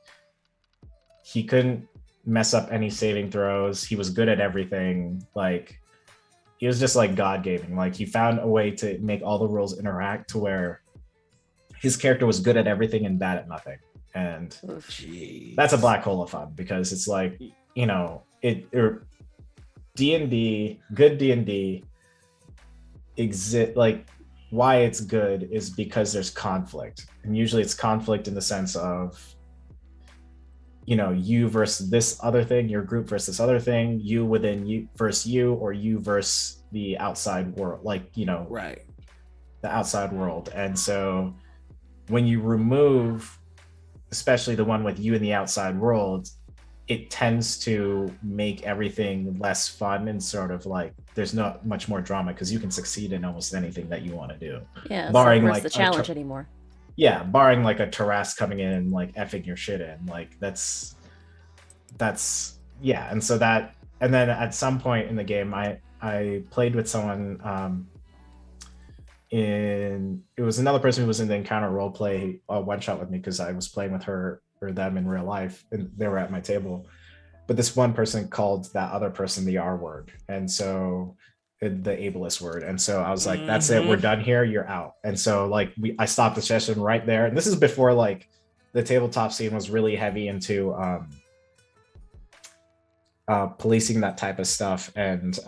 he couldn't mess up any saving throws. He was good at everything. Like he was just like God gaming. Like he found a way to make all the rules interact to where his character was good at everything and bad at nothing. And that's a black hole of fun because it's like, you know, D&D, good D&D exist. Like why it's good is because there's conflict, and usually it's conflict in the sense of, you know, you versus this other thing, your group versus this other thing, you within you versus you, or you versus the outside world, like, you know, right, the outside world. And so when you remove, especially the one with you in the outside world, it tends to make everything less fun and sort of like there's not much more drama because you can succeed in almost anything that you want to do. Yeah, barring it's not like the challenge anymore. Yeah, barring like a Tarrasque coming in and like effing your shit in. Like that's yeah. And so that, and then at some point in the game, I played with someone it was another person who was in the encounter role play one shot with me because I was playing with her or them in real life and they were at my table. But this one person called that other person the R word, and so the ableist word. And so I was like, that's it, we're done here, you're out. And so like I stopped the session right there. And this is before like the tabletop scene was really heavy into policing that type of stuff and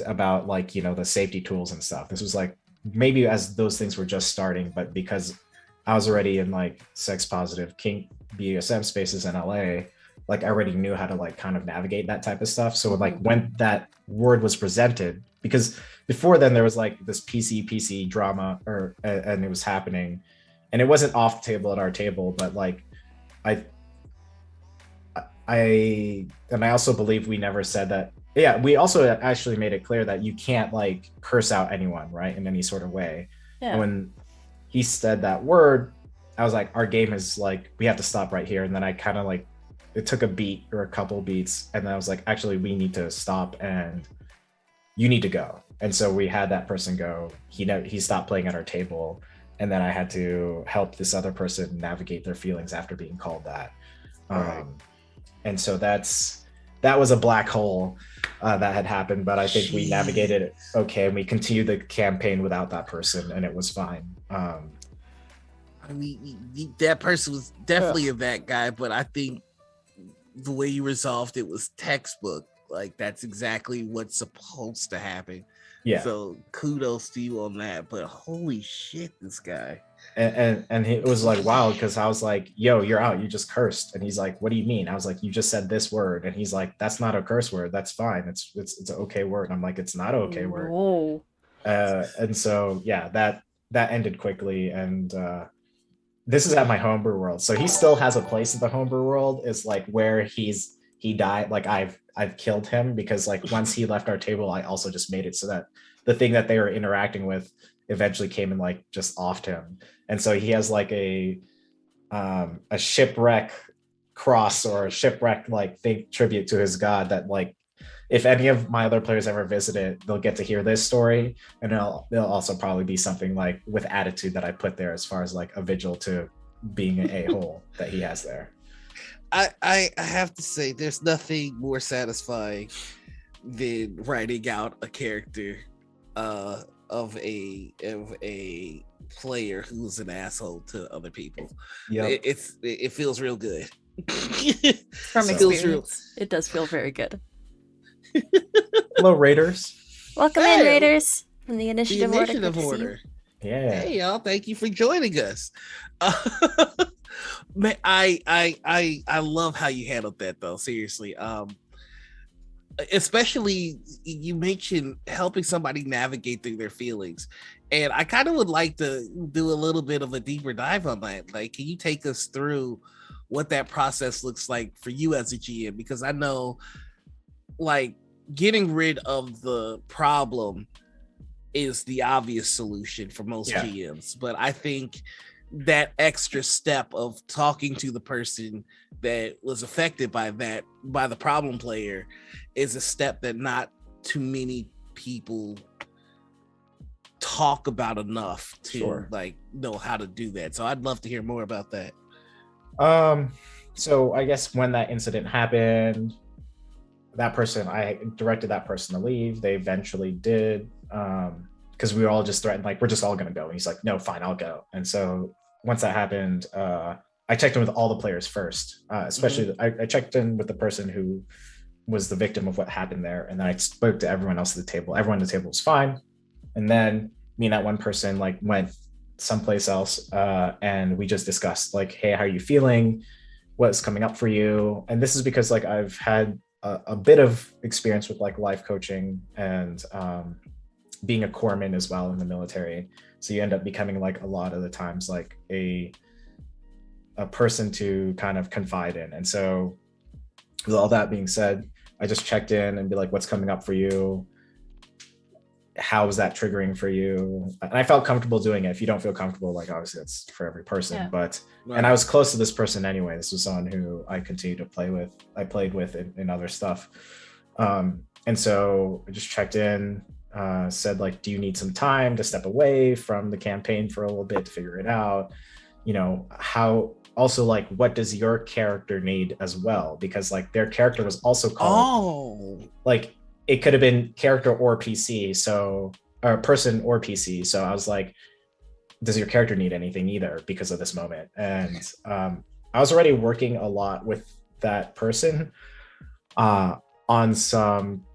about like, you know, the safety tools and stuff. This was like maybe as those things were just starting, but because I was already in like sex positive kink BDSM spaces in LA, like I already knew how to like kind of navigate that type of stuff. So like when that word was presented, because before then there was like this PC drama and it was happening, and it wasn't off the table at our table, but like I also believe we never said that. Yeah, we also actually made it clear that you can't like curse out anyone, right, in any sort of way. Yeah. And when he said that word, I was like, our game is like, we have to stop right here. And then I kind of like, it took a beat or a couple beats, and then I was like, actually, we need to stop and you need to go. And so we had that person go. He stopped playing at our table, and then I had to help this other person navigate their feelings after being called that. Right. And so that was a black hole that had happened, but I think we navigated it okay, and we continued the campaign without that person, and it was fine. I mean, that person was definitely a that guy, but I think the way you resolved it was textbook. Like that's exactly what's supposed to happen. Yeah. So kudos to you on that. But holy shit, this guy. And it was like wild because I was like, yo, you're out, you just cursed. And he's like, what do you mean? I was like, you just said this word. And he's like, that's not a curse word, that's fine, it's an okay word. And I'm like, it's not an okay word. Whoa. And so yeah, that ended quickly. And this is at my homebrew world, so he still has a place in the homebrew world, is like where he died. Like I've killed him because like once he left our table, I also just made it so that the thing that they were interacting with eventually came and like just offed him. And so he has like a shipwreck cross or a shipwreck like thing tribute to his god that like if any of my other players ever visit it, they'll get to hear this story, and there'll also probably be something like with attitude that I put there as far as like a vigil to being an a-hole that he has there. I have to say, there's nothing more satisfying than writing out a character of a player who's an asshole to other people. Yeah, it feels real good. From experience, it does feel very good. Hello, Raiders. Welcome in, Raiders, from the Initiative Order. Yeah. Hey, y'all! Thank you for joining us. Man, I love how you handled that, though. Seriously, especially you mentioned helping somebody navigate through their feelings, and I kind of would like to do a little bit of a deeper dive on that. Like, can you take us through what that process looks like for you as a GM? Because I know, like, getting rid of the problem is the obvious solution for most GMs, but I think that extra step of talking to the person that was affected by the problem player is a step that not too many people talk about enough to like know how to do that. So I'd love to hear more about that. So I guess when that incident happened, I directed that person to leave. They eventually did, because we were all just threatened, like, we're just all gonna go. And he's like, no, fine, I'll go. And so once that happened, I checked in with all the players first, especially I checked in with the person who was the victim of what happened there, and then I spoke to everyone else at the table. Everyone at the table was fine, and then me and that one person like went someplace else, and we just discussed like, hey, how are you feeling, what's coming up for you? And this is because like I've had a bit of experience with like life coaching and being a corpsman as well in the military, so you end up becoming like a lot of the times like a person to kind of confide in. And so with all that being said, I just checked in and be like, what's coming up for you? How is that triggering for you? And I felt comfortable doing it. If you don't feel comfortable, like obviously that's for every person, Yeah. but and I was close to this person anyway. This was someone who I continue to play with. I played with in other stuff. And so I just checked in, said like, do you need some time to step away from the campaign for a little bit to figure it out? You know, how also like, what does your character need as well? Because like their character was also called like, it could have been character or PC, or person or PC. So I was like, does your character need anything either because of this moment? And I was already working a lot with that person on some,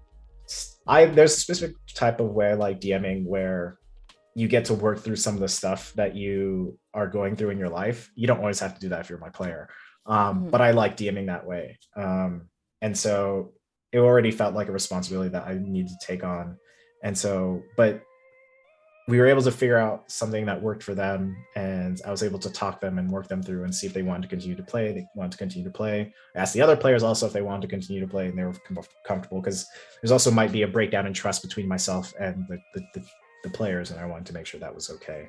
there's a specific type of way like DMing where you get to work through some of the stuff that you are going through in your life. You don't always have to do that if you're my player. But I like DMing that way. And so it already felt like a responsibility that I needed to take on. And so, but we were able to figure out something that worked for them, and I was able to talk them and work them through and see if they wanted to continue to play. They wanted to continue to play. I asked the other players also if they wanted to continue to play, and they were comfortable, because there's also might be a breakdown in trust between myself and the players, and I wanted to make sure that was okay.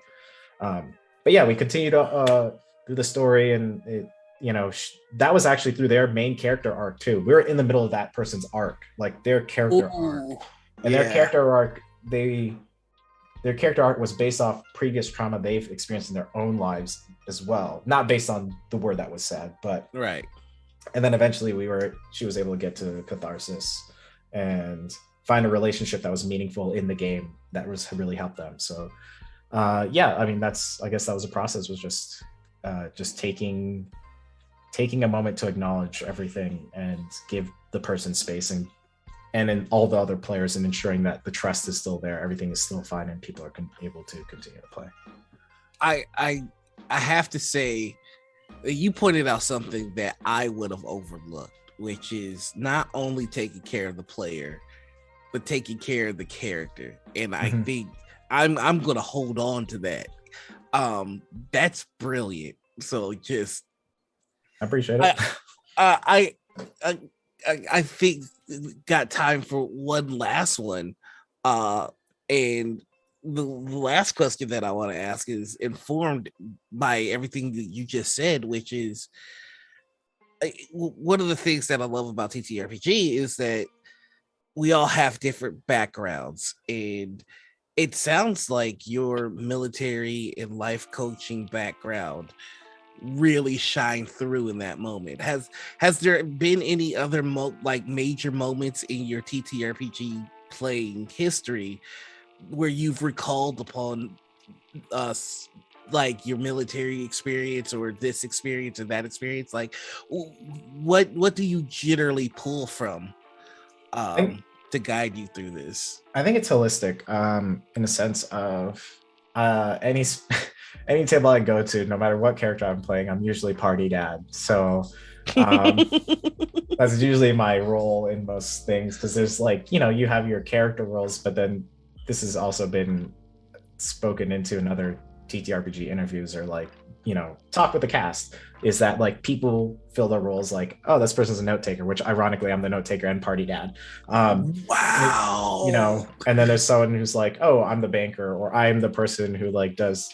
But yeah, we continued through the story, and it, you know, that was actually through their main character arc too. We were in the middle of that person's arc, like their character arc, and their character arc, their character arc was based off previous trauma they've experienced in their own lives as well, not based on the word that was said, but right. And then eventually she was able to get to catharsis and find a relationship that was meaningful in the game that was really helped them. So yeah, I mean, I guess that was a process, was just taking a moment to acknowledge everything and give the person space, and then all the other players, and ensuring that the trust is still there, everything is still fine, and people are able to continue to play. I have to say, you pointed out something that I would have overlooked, which is not only taking care of the player, but taking care of the character. And I think I'm gonna hold on to that. That's brilliant. So just I appreciate it. I think got time for one last one. And the last question that I want to ask is informed by everything that you just said, which is one of the things that I love about TTRPG is that we all have different backgrounds, and it sounds like your military and life coaching background really shine through in that moment. Has there been any other major moments in your TTRPG playing history where you've recalled upon us, like your military experience or this experience or that experience? Like, what do you generally pull from to guide you through this? I think it's holistic, in the sense of any table I go to, no matter what character I'm playing, I'm usually party dad. So that's usually my role in most things, because there's like, you have your character roles, but then this has also been spoken into in other TTRPG interviews, or like, talk with the cast, is that like people fill their roles like, oh, this person's a note taker, which ironically I'm the note taker and party dad. Wow. And then there's someone who's like, oh, I'm the banker, or I'm the person who like does,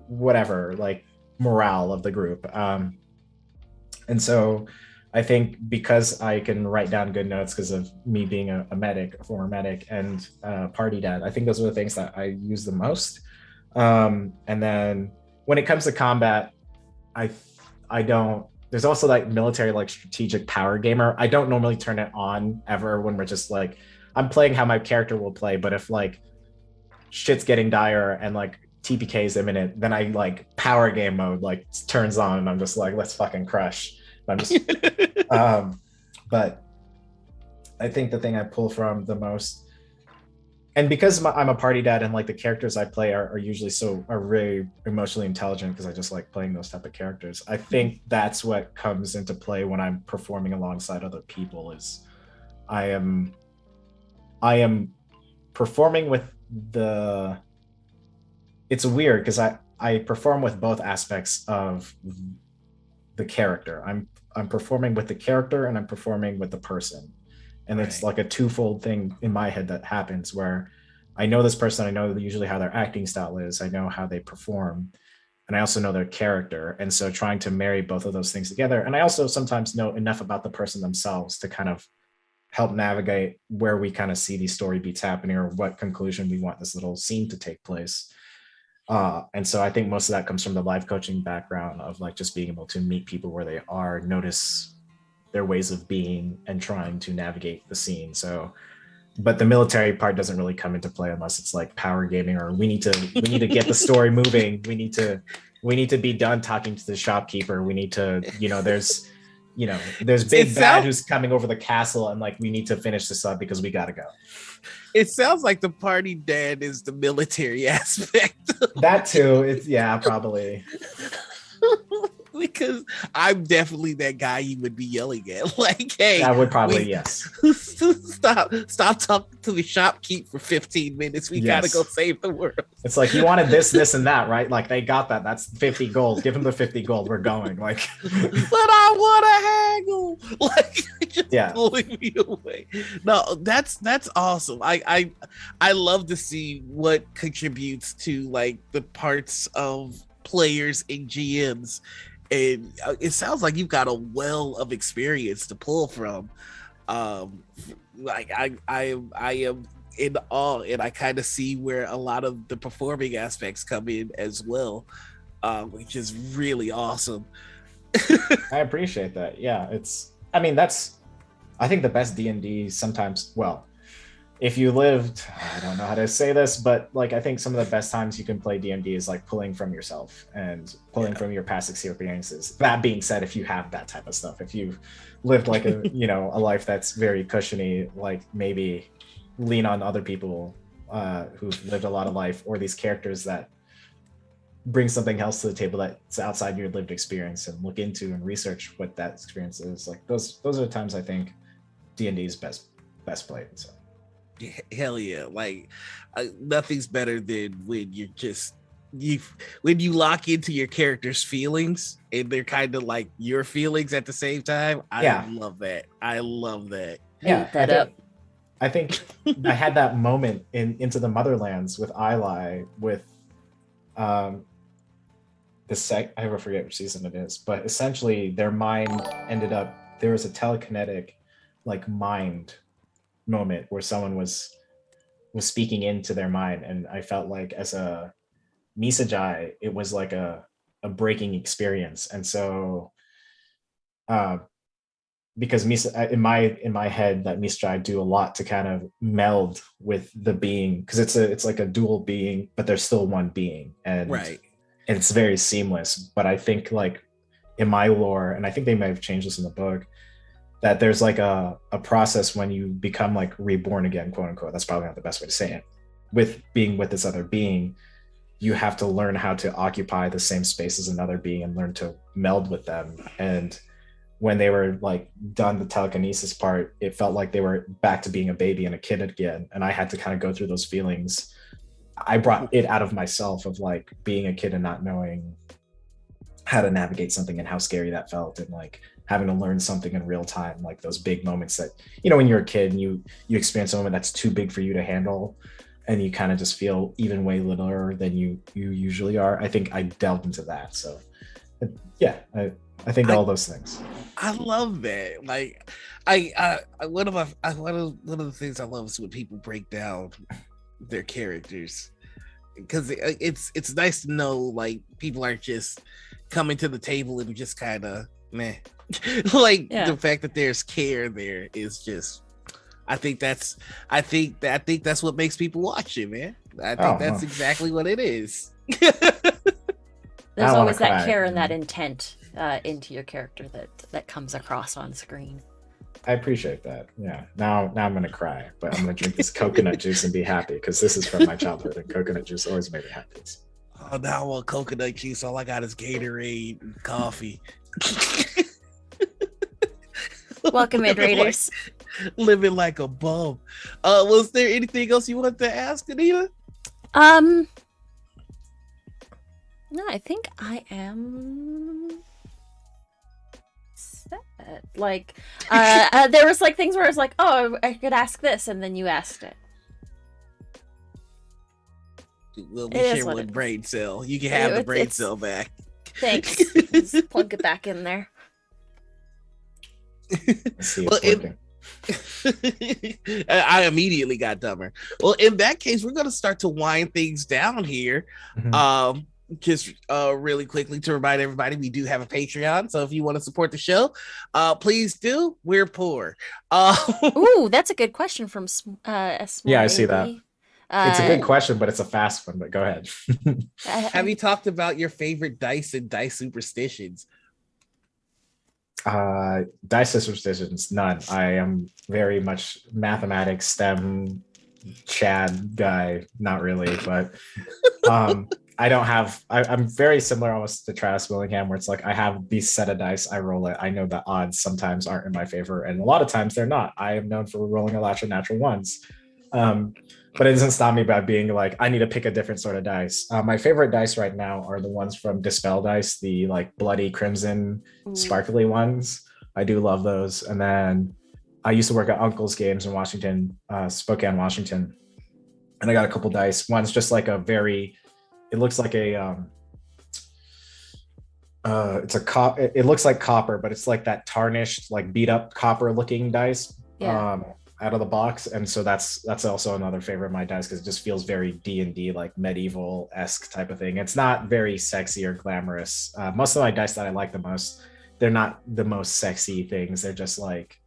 whatever, like morale of the group. And so I think because I can write down good notes because of me being a medic, a former medic, and party dad, I think those are the things that I use the most. And then when it comes to combat, I don't. There's also like military, like strategic power gamer. I don't normally turn it on ever when we're just like I'm playing how my character will play. But if like shit's getting dire and like TPK is imminent, then I like power game mode like turns on and I'm just like, let's fucking crush. I'm just but I think the thing I pull from the most, and because I'm a party dad and like the characters I play are usually are very emotionally intelligent because I just like playing those type of characters. I think that's what comes into play when I'm performing alongside other people is I am performing with the it's weird because I perform with both aspects of the character. I'm performing with the character and I'm performing with the person. And right. It's like a twofold thing in my head that happens where I know this person, I know usually how their acting style is, I know how they perform, and I also know their character. And so trying to marry both of those things together. And I also sometimes know enough about the person themselves to kind of help navigate where we kind of see these story beats happening or what conclusion we want this little scene to take place. And so I think most of that comes from the life coaching background of like just being able to meet people where they are, notice their ways of being and trying to navigate the scene. So, but the military part doesn't really come into play unless it's like power gaming or we need to get the story moving. We need to be done talking to the shopkeeper. We need to, there's big bad who's coming over the castle and like we need to finish this up because we gotta go. It sounds like the party dad is the military aspect. That too. It's probably. Because I'm definitely that guy you would be yelling at. Like, hey, I would probably, yes. Stop talking to the shopkeep for 15 minutes. We gotta go save the world. It's like you wanted this, and that, right? Like they got that. That's 50 gold. Give them the 50 gold. We're going. Like, but I want to haggle. Like, just pulling me away. No, that's awesome. I love to see what contributes to like the parts of players and GMs. And it sounds like you've got a well of experience to pull from. Like I am in awe, and I kind of see where a lot of the performing aspects come in as well, which is really awesome. I appreciate that. Yeah, I think the best D&D sometimes. Well, if you lived, I don't know how to say this, but like I think some of the best times you can play D&D is like pulling from yourself and pulling from your past experiences. That being said, if you have that type of stuff, if you've lived like a a life that's very cushiony, like maybe lean on other people who've lived a lot of life, or these characters that bring something else to the table that's outside your lived experience, and look into and research what that experience is. Like those are the times I think D&D is best played. So. Hell yeah. Like nothing's better than when when you lock into your character's feelings and they're kind of like your feelings at the same time. I love that. Yeah, I think I had that moment in Into the Motherlands with Eli with I ever forget which season it is, but essentially their mind ended up, there was a telekinetic like mind moment where someone was speaking into their mind, and I felt like as a Misajai it was like a breaking experience. And so because in my head that Misajai do a lot to kind of meld with the being, because it's like a dual being but there's still one being, and right, and it's very seamless. But I think like in my lore, and I think they might have changed this in the book, that there's like a process when you become like reborn again, quote unquote. That's probably not the best way to say it. With being with this other being, you have to learn how to occupy the same space as another being and learn to meld with them. And when they were like done the telekinesis part, it felt like they were back to being a baby and a kid again. And I had to kind of go through those feelings. I brought it out of myself of like being a kid and not knowing how to navigate something and how scary that felt, and like having to learn something in real time, like those big moments that, when you're a kid and you experience a moment that's too big for you to handle, and you kind of just feel even way littler than you usually are. I think I delved into that. So yeah, I think all those things. I love that. Like, I one of the things I love is when people break down their characters, because it's nice to know like people aren't just coming to the table and just kind of meh. Like the fact that there's care there is just. I think that's what makes people watch it, man. I think that's exactly what it is. There's always that care and that intent into your character that comes across on screen. I appreciate that. Yeah. Now I'm gonna cry, but I'm gonna drink this coconut juice and be happy because this is from my childhood, and coconut juice always made me happy. Oh, now I want coconut juice. All I got is Gatorade and coffee. Welcome in, Raiders. Living like a bum. Was there anything else you wanted to ask, Anita? No, I think I am set. Like, there was like things where I was like, oh, I could ask this, and then you asked it. Well, we share one brain cell. You can have the brain cell back. Thanks. Just plug it back in there. Let's see, it's working. I immediately got dumber. Well, in that case, we're going to start to wind things down here. Just really quickly to remind everybody, we do have a Patreon, so if you want to support the show, please do. We're poor. Ooh, that's a good question from yeah, I see that. It's a good question, but it's a fast one. But go ahead. Have you talked about your favorite dice and dice superstitions? Dice superstitions, none. I am very much mathematics, STEM, Chad guy. Not really, but I don't have. I'm very similar almost to Travis Willingham, where it's like I have these set of dice. I roll it. I know the odds sometimes aren't in my favor, and a lot of times they're not. I am known for rolling a lot of natural ones. But it doesn't stop me by being like, I need to pick a different sort of dice. My favorite dice right now are the ones from Dispel Dice, the like bloody crimson, sparkly ones. I do love those. And then I used to work at Uncle's Games in Washington, Spokane, Washington. And I got a couple dice. One's just like it looks like it looks like copper, but it's like that tarnished, like beat up copper looking dice. Yeah. Out of the box, and so that's also another favorite of my dice because it just feels very D&D, like medieval-esque type of thing. It's not very sexy or glamorous. Most of my dice that I like the most, they're not the most sexy things. They're just like,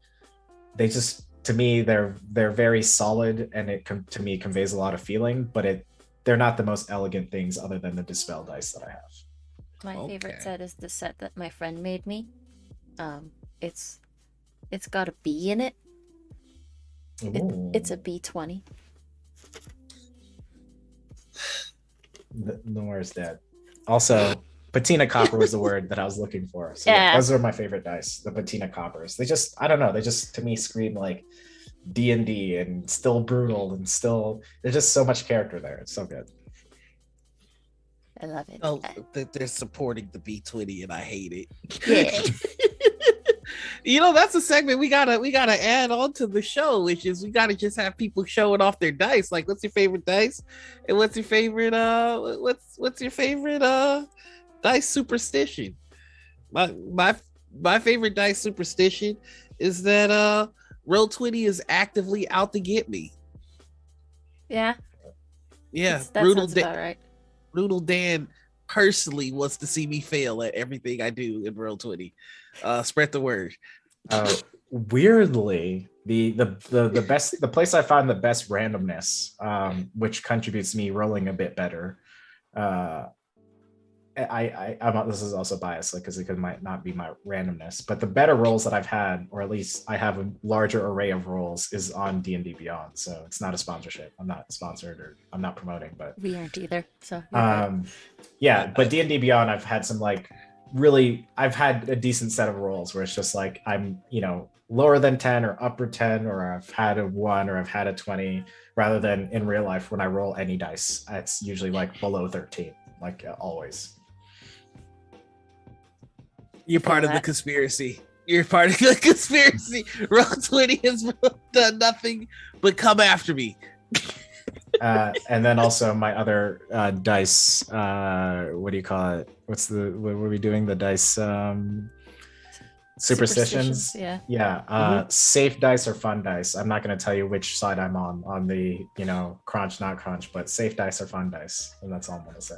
to me they're very solid, and it to me conveys a lot of feeling, but they're not the most elegant things other than the Dispel dice that I have. My favorite set is the set that my friend made me. It's got a bee in it. It's a B20. Where's that? Also, patina copper was the word that I was looking for. So yeah, those are my favorite dice, the patina coppers. They just, I don't know, they just to me scream like D&D and still brutal and still, there's just so much character there. It's so good. I love it. Oh, they're supporting the B20 and I hate it. Yeah. You know, that's a segment we gotta add on to the show, which is we gotta just have people showing off their dice. Like, what's your favorite dice? And what's your favorite what's your favorite dice superstition? My favorite dice superstition is that Roll20 is actively out to get me. Yeah. Yeah. That sounds about right. Brutal Dan personally wants to see me fail at everything I do in Roll20. Spread the word. Weirdly, the place I find the best randomness, which contributes to me rolling a bit better. This is also biased, like, because it might not be my randomness, but the better rolls that I've had, or at least I have a larger array of rolls, is on D&D Beyond. So it's not a sponsorship. I'm not sponsored, or I'm not promoting, but we aren't either. So yeah, but D&D Beyond, I've had some like I've had a decent set of rolls where it's just like I'm, lower than 10 or upper 10, or I've had a 1 or I've had a 20, rather than in real life when I roll any dice, it's usually like below 13, like always. You're part of the conspiracy. You're part of the conspiracy. Roll20 has done nothing but come after me. And then also my other dice. What do you call it? What were we doing? The dice superstitions. Yeah. Yeah. Safe dice or fun dice. I'm not going to tell you which side I'm on the, crunch, not crunch, but safe dice or fun dice. And that's all I'm going to say.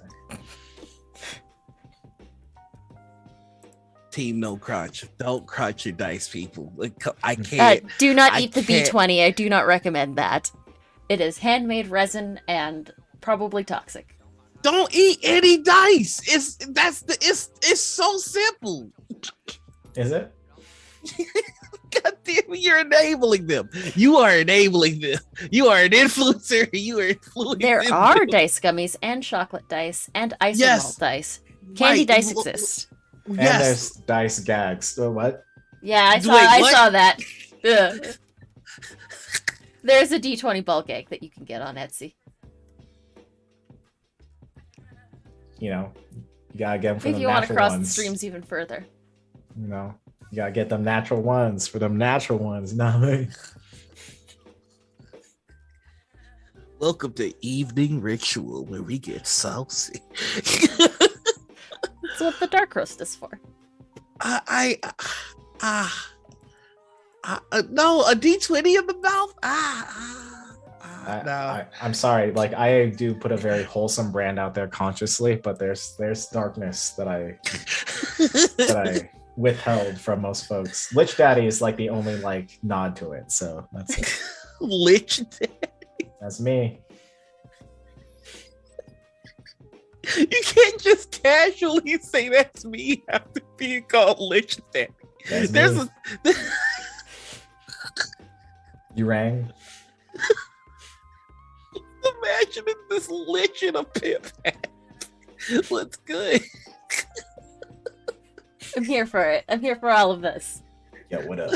Team no crunch. Don't crunch your dice, people. I can't. Do not eat the B20. I do not recommend that. It is handmade resin and probably toxic. Don't eat any dice. It's so simple. Is it? God damn it, you're enabling them. You are enabling them. You are an influencer. You are influencing There them. are dice gummies and chocolate dice and isomalt dice. Candy dice exist. And there's dice gags. So what? Yeah, I saw that. Ugh. There's a D20 ball gag that you can get on Etsy. You gotta get them from if the you want to natural cross ones. the streams even further. You gotta get them natural ones for them natural ones. Welcome to Evening Ritual, where we get saucy. That's what the dark roast is for. No, a D20 in the mouth. No. I'm sorry. Like, I do put a very wholesome brand out there consciously, but there's darkness that I withheld from most folks. Lich Daddy is like the only like nod to it, so that's it. Lich Daddy. That's me. You can't just casually say that's me after being called Lich Daddy. There's You rang. Imagine this lich in a pimp hat. What's good? I'm here for it. I'm here for all of this. Yeah, what up?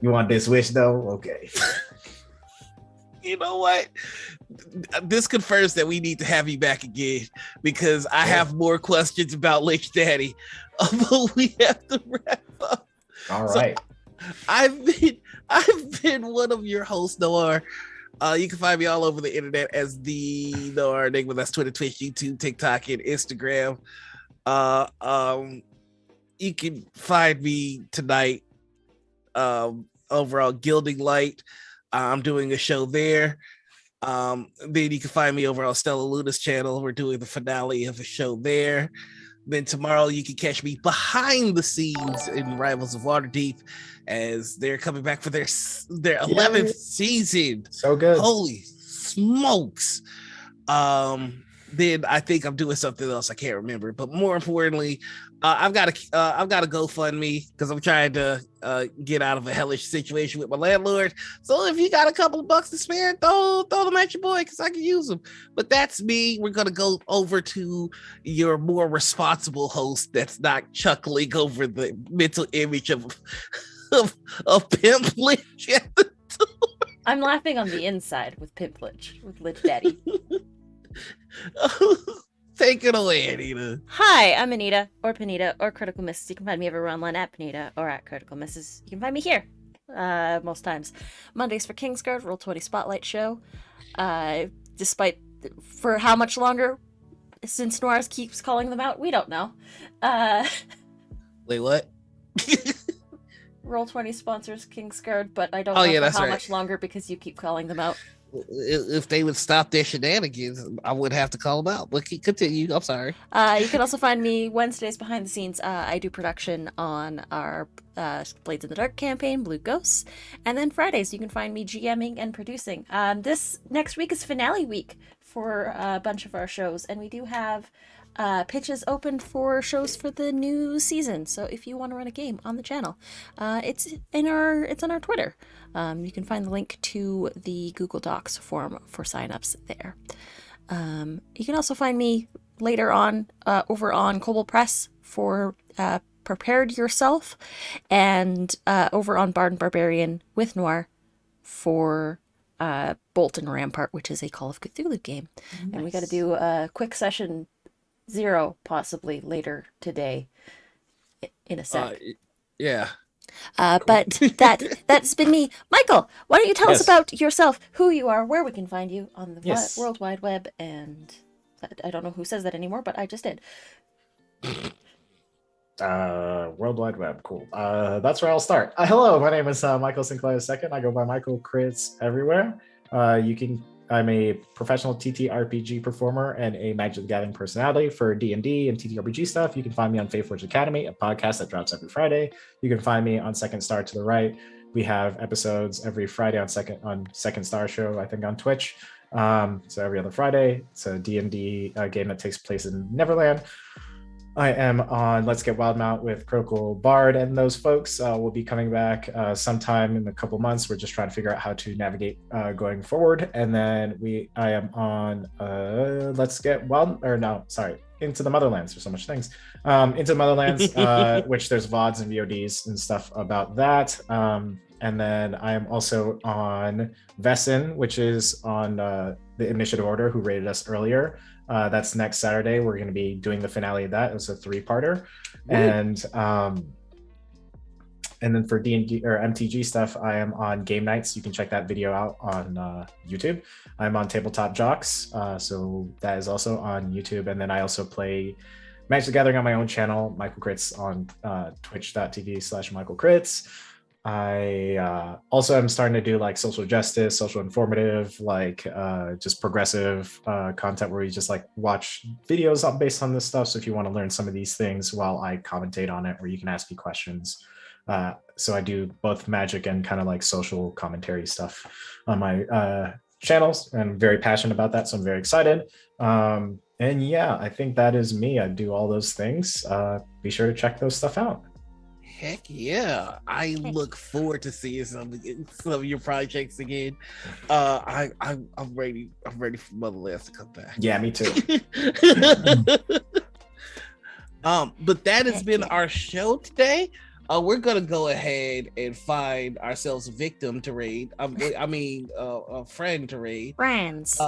You want this wish though? Okay. You know what? This confirms that we need to have you back again because I have more questions about Lich Daddy. But we have to wrap up. All right. So, I've been one of your hosts, Noir. You can find me all over the internet as the TheNoirEnigma. That's Twitter, Twitch, YouTube, TikTok, and Instagram. You can find me tonight over on Gilding Light. I'm doing a show there. Then you can find me over on Stella Luna's channel. We're doing the finale of a show there. Then tomorrow you can catch me behind the scenes in Rivals of Waterdeep as they're coming back for their 11th season. So good. Holy smokes. Then I think I'm doing something else. I can't remember. But more importantly, I've got a GoFundMe because I'm trying to get out of a hellish situation with my landlord. So if you got a couple of bucks to spare, throw them at your boy because I can use them. But that's me. We're gonna go over to your more responsible host that's not chuckling over the mental image of Pimp Lich. I'm laughing on the inside with Pimp Lich, with Lich Daddy. Take it away, Anita. Hi, I'm Anita, or Panita, or Critical Misses. You can find me everywhere online at Panita or at Critical Misses. You can find me here, most times. Mondays for Kingsguard, Roll20 Spotlight Show. Despite, for how much longer, since Noirs keeps calling them out, we don't know. Wait, what? Roll20 sponsors Kingsguard, but I don't Oh, know yeah, for how right. much longer because you keep calling them out. If they would stop their shenanigans, I would have to call them out. But continue. I'm sorry. You can also find me Wednesdays behind the scenes. I do production on our Blades in the Dark campaign, Blue Ghosts. And then Fridays, you can find me GMing and producing. This next week is finale week for a bunch of our shows. And we do have pitches open for shows for the new season. So if you want to run a game on the channel, it's on our Twitter. You can find the link to the Google Docs form for signups there. You can also find me later on over on Kobold Press for Prepared Yourself, and over on Bard and Barbarian with Noir for Bolt and Rampart, which is a Call of Cthulhu game. Nice. And we got to do a quick session 0 possibly later today in a sec. Yeah. But that's been me. Michael, why don't you tell us Yes. about yourself, who you are, where we can find you on the Yes. World Wide Web, and I don't know who says that anymore, but I just did. World Wide Web, cool. That's where I'll start. Hello, my name is Michael Sinclair II. I go by MichaelCrits everywhere. I'm a professional TTRPG performer and a Magic the Gathering personality for D&D and TTRPG stuff. You can find me on Faith Forge Academy, a podcast that drops every Friday. You can find me on Second Star to the right. We have episodes every Friday on Second Star show, I think on Twitch. So every other Friday. It's a D&D game that takes place in Neverland. I am on Let's Get Wildmount with Critical Bard and those folks. Will be coming back sometime in a couple months. We're just trying to figure out how to navigate going forward. And then I am on Let's Get Wild, or no, sorry, Into the Motherlands. There's so much things. Into the Motherlands, which there's VODs and VODs and stuff about that. And then I am also on Vessin, which is on the Initiative Order, who rated us earlier. That's next Saturday. We're going to be doing the finale of that. It's a 3-parter. And then for D&D or MTG stuff, I am on Game Nights. You can check that video out on YouTube. I'm on Tabletop Jocks, so that is also on YouTube. And then I also play Magic the Gathering on my own channel, MichaelCrits, on twitch.tv/MichaelCrits. I also am starting to do like social justice, social informative, like just progressive content where you just like watch videos based on this stuff. So if you want to learn some of these things while I commentate on it, or you can ask me questions. So I do both magic and kind of like social commentary stuff on my channels, and I'm very passionate about that. So I'm very excited. And yeah, I think that is me. I do all those things. Be sure to check those stuff out. Heck yeah! I look forward to seeing some of your projects again. I'm ready. I'm ready for Motherlands to come back. Yeah, me too. But that has been our show today. We're gonna go ahead and find ourselves a victim to raid. A friend to raid. Friends.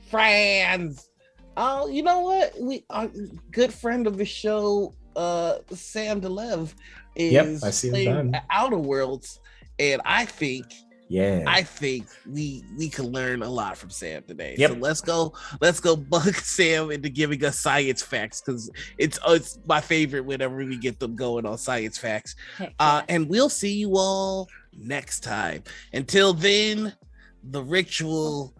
Friends. Oh, you know what? We are good friend of the show. Sam DeLev is playing Outer Worlds, and I think we can learn a lot from Sam today. Yep. So let's go bug Sam into giving us science facts, because it's my favorite whenever we get them going on science facts. And we'll see you all next time. Until then, the ritual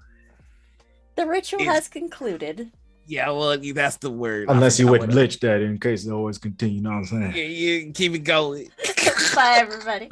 has concluded. Yeah, well, that's the word. Unless you would glitch that in case it always continue, you know what I'm saying? Yeah, keep it going. Bye, everybody.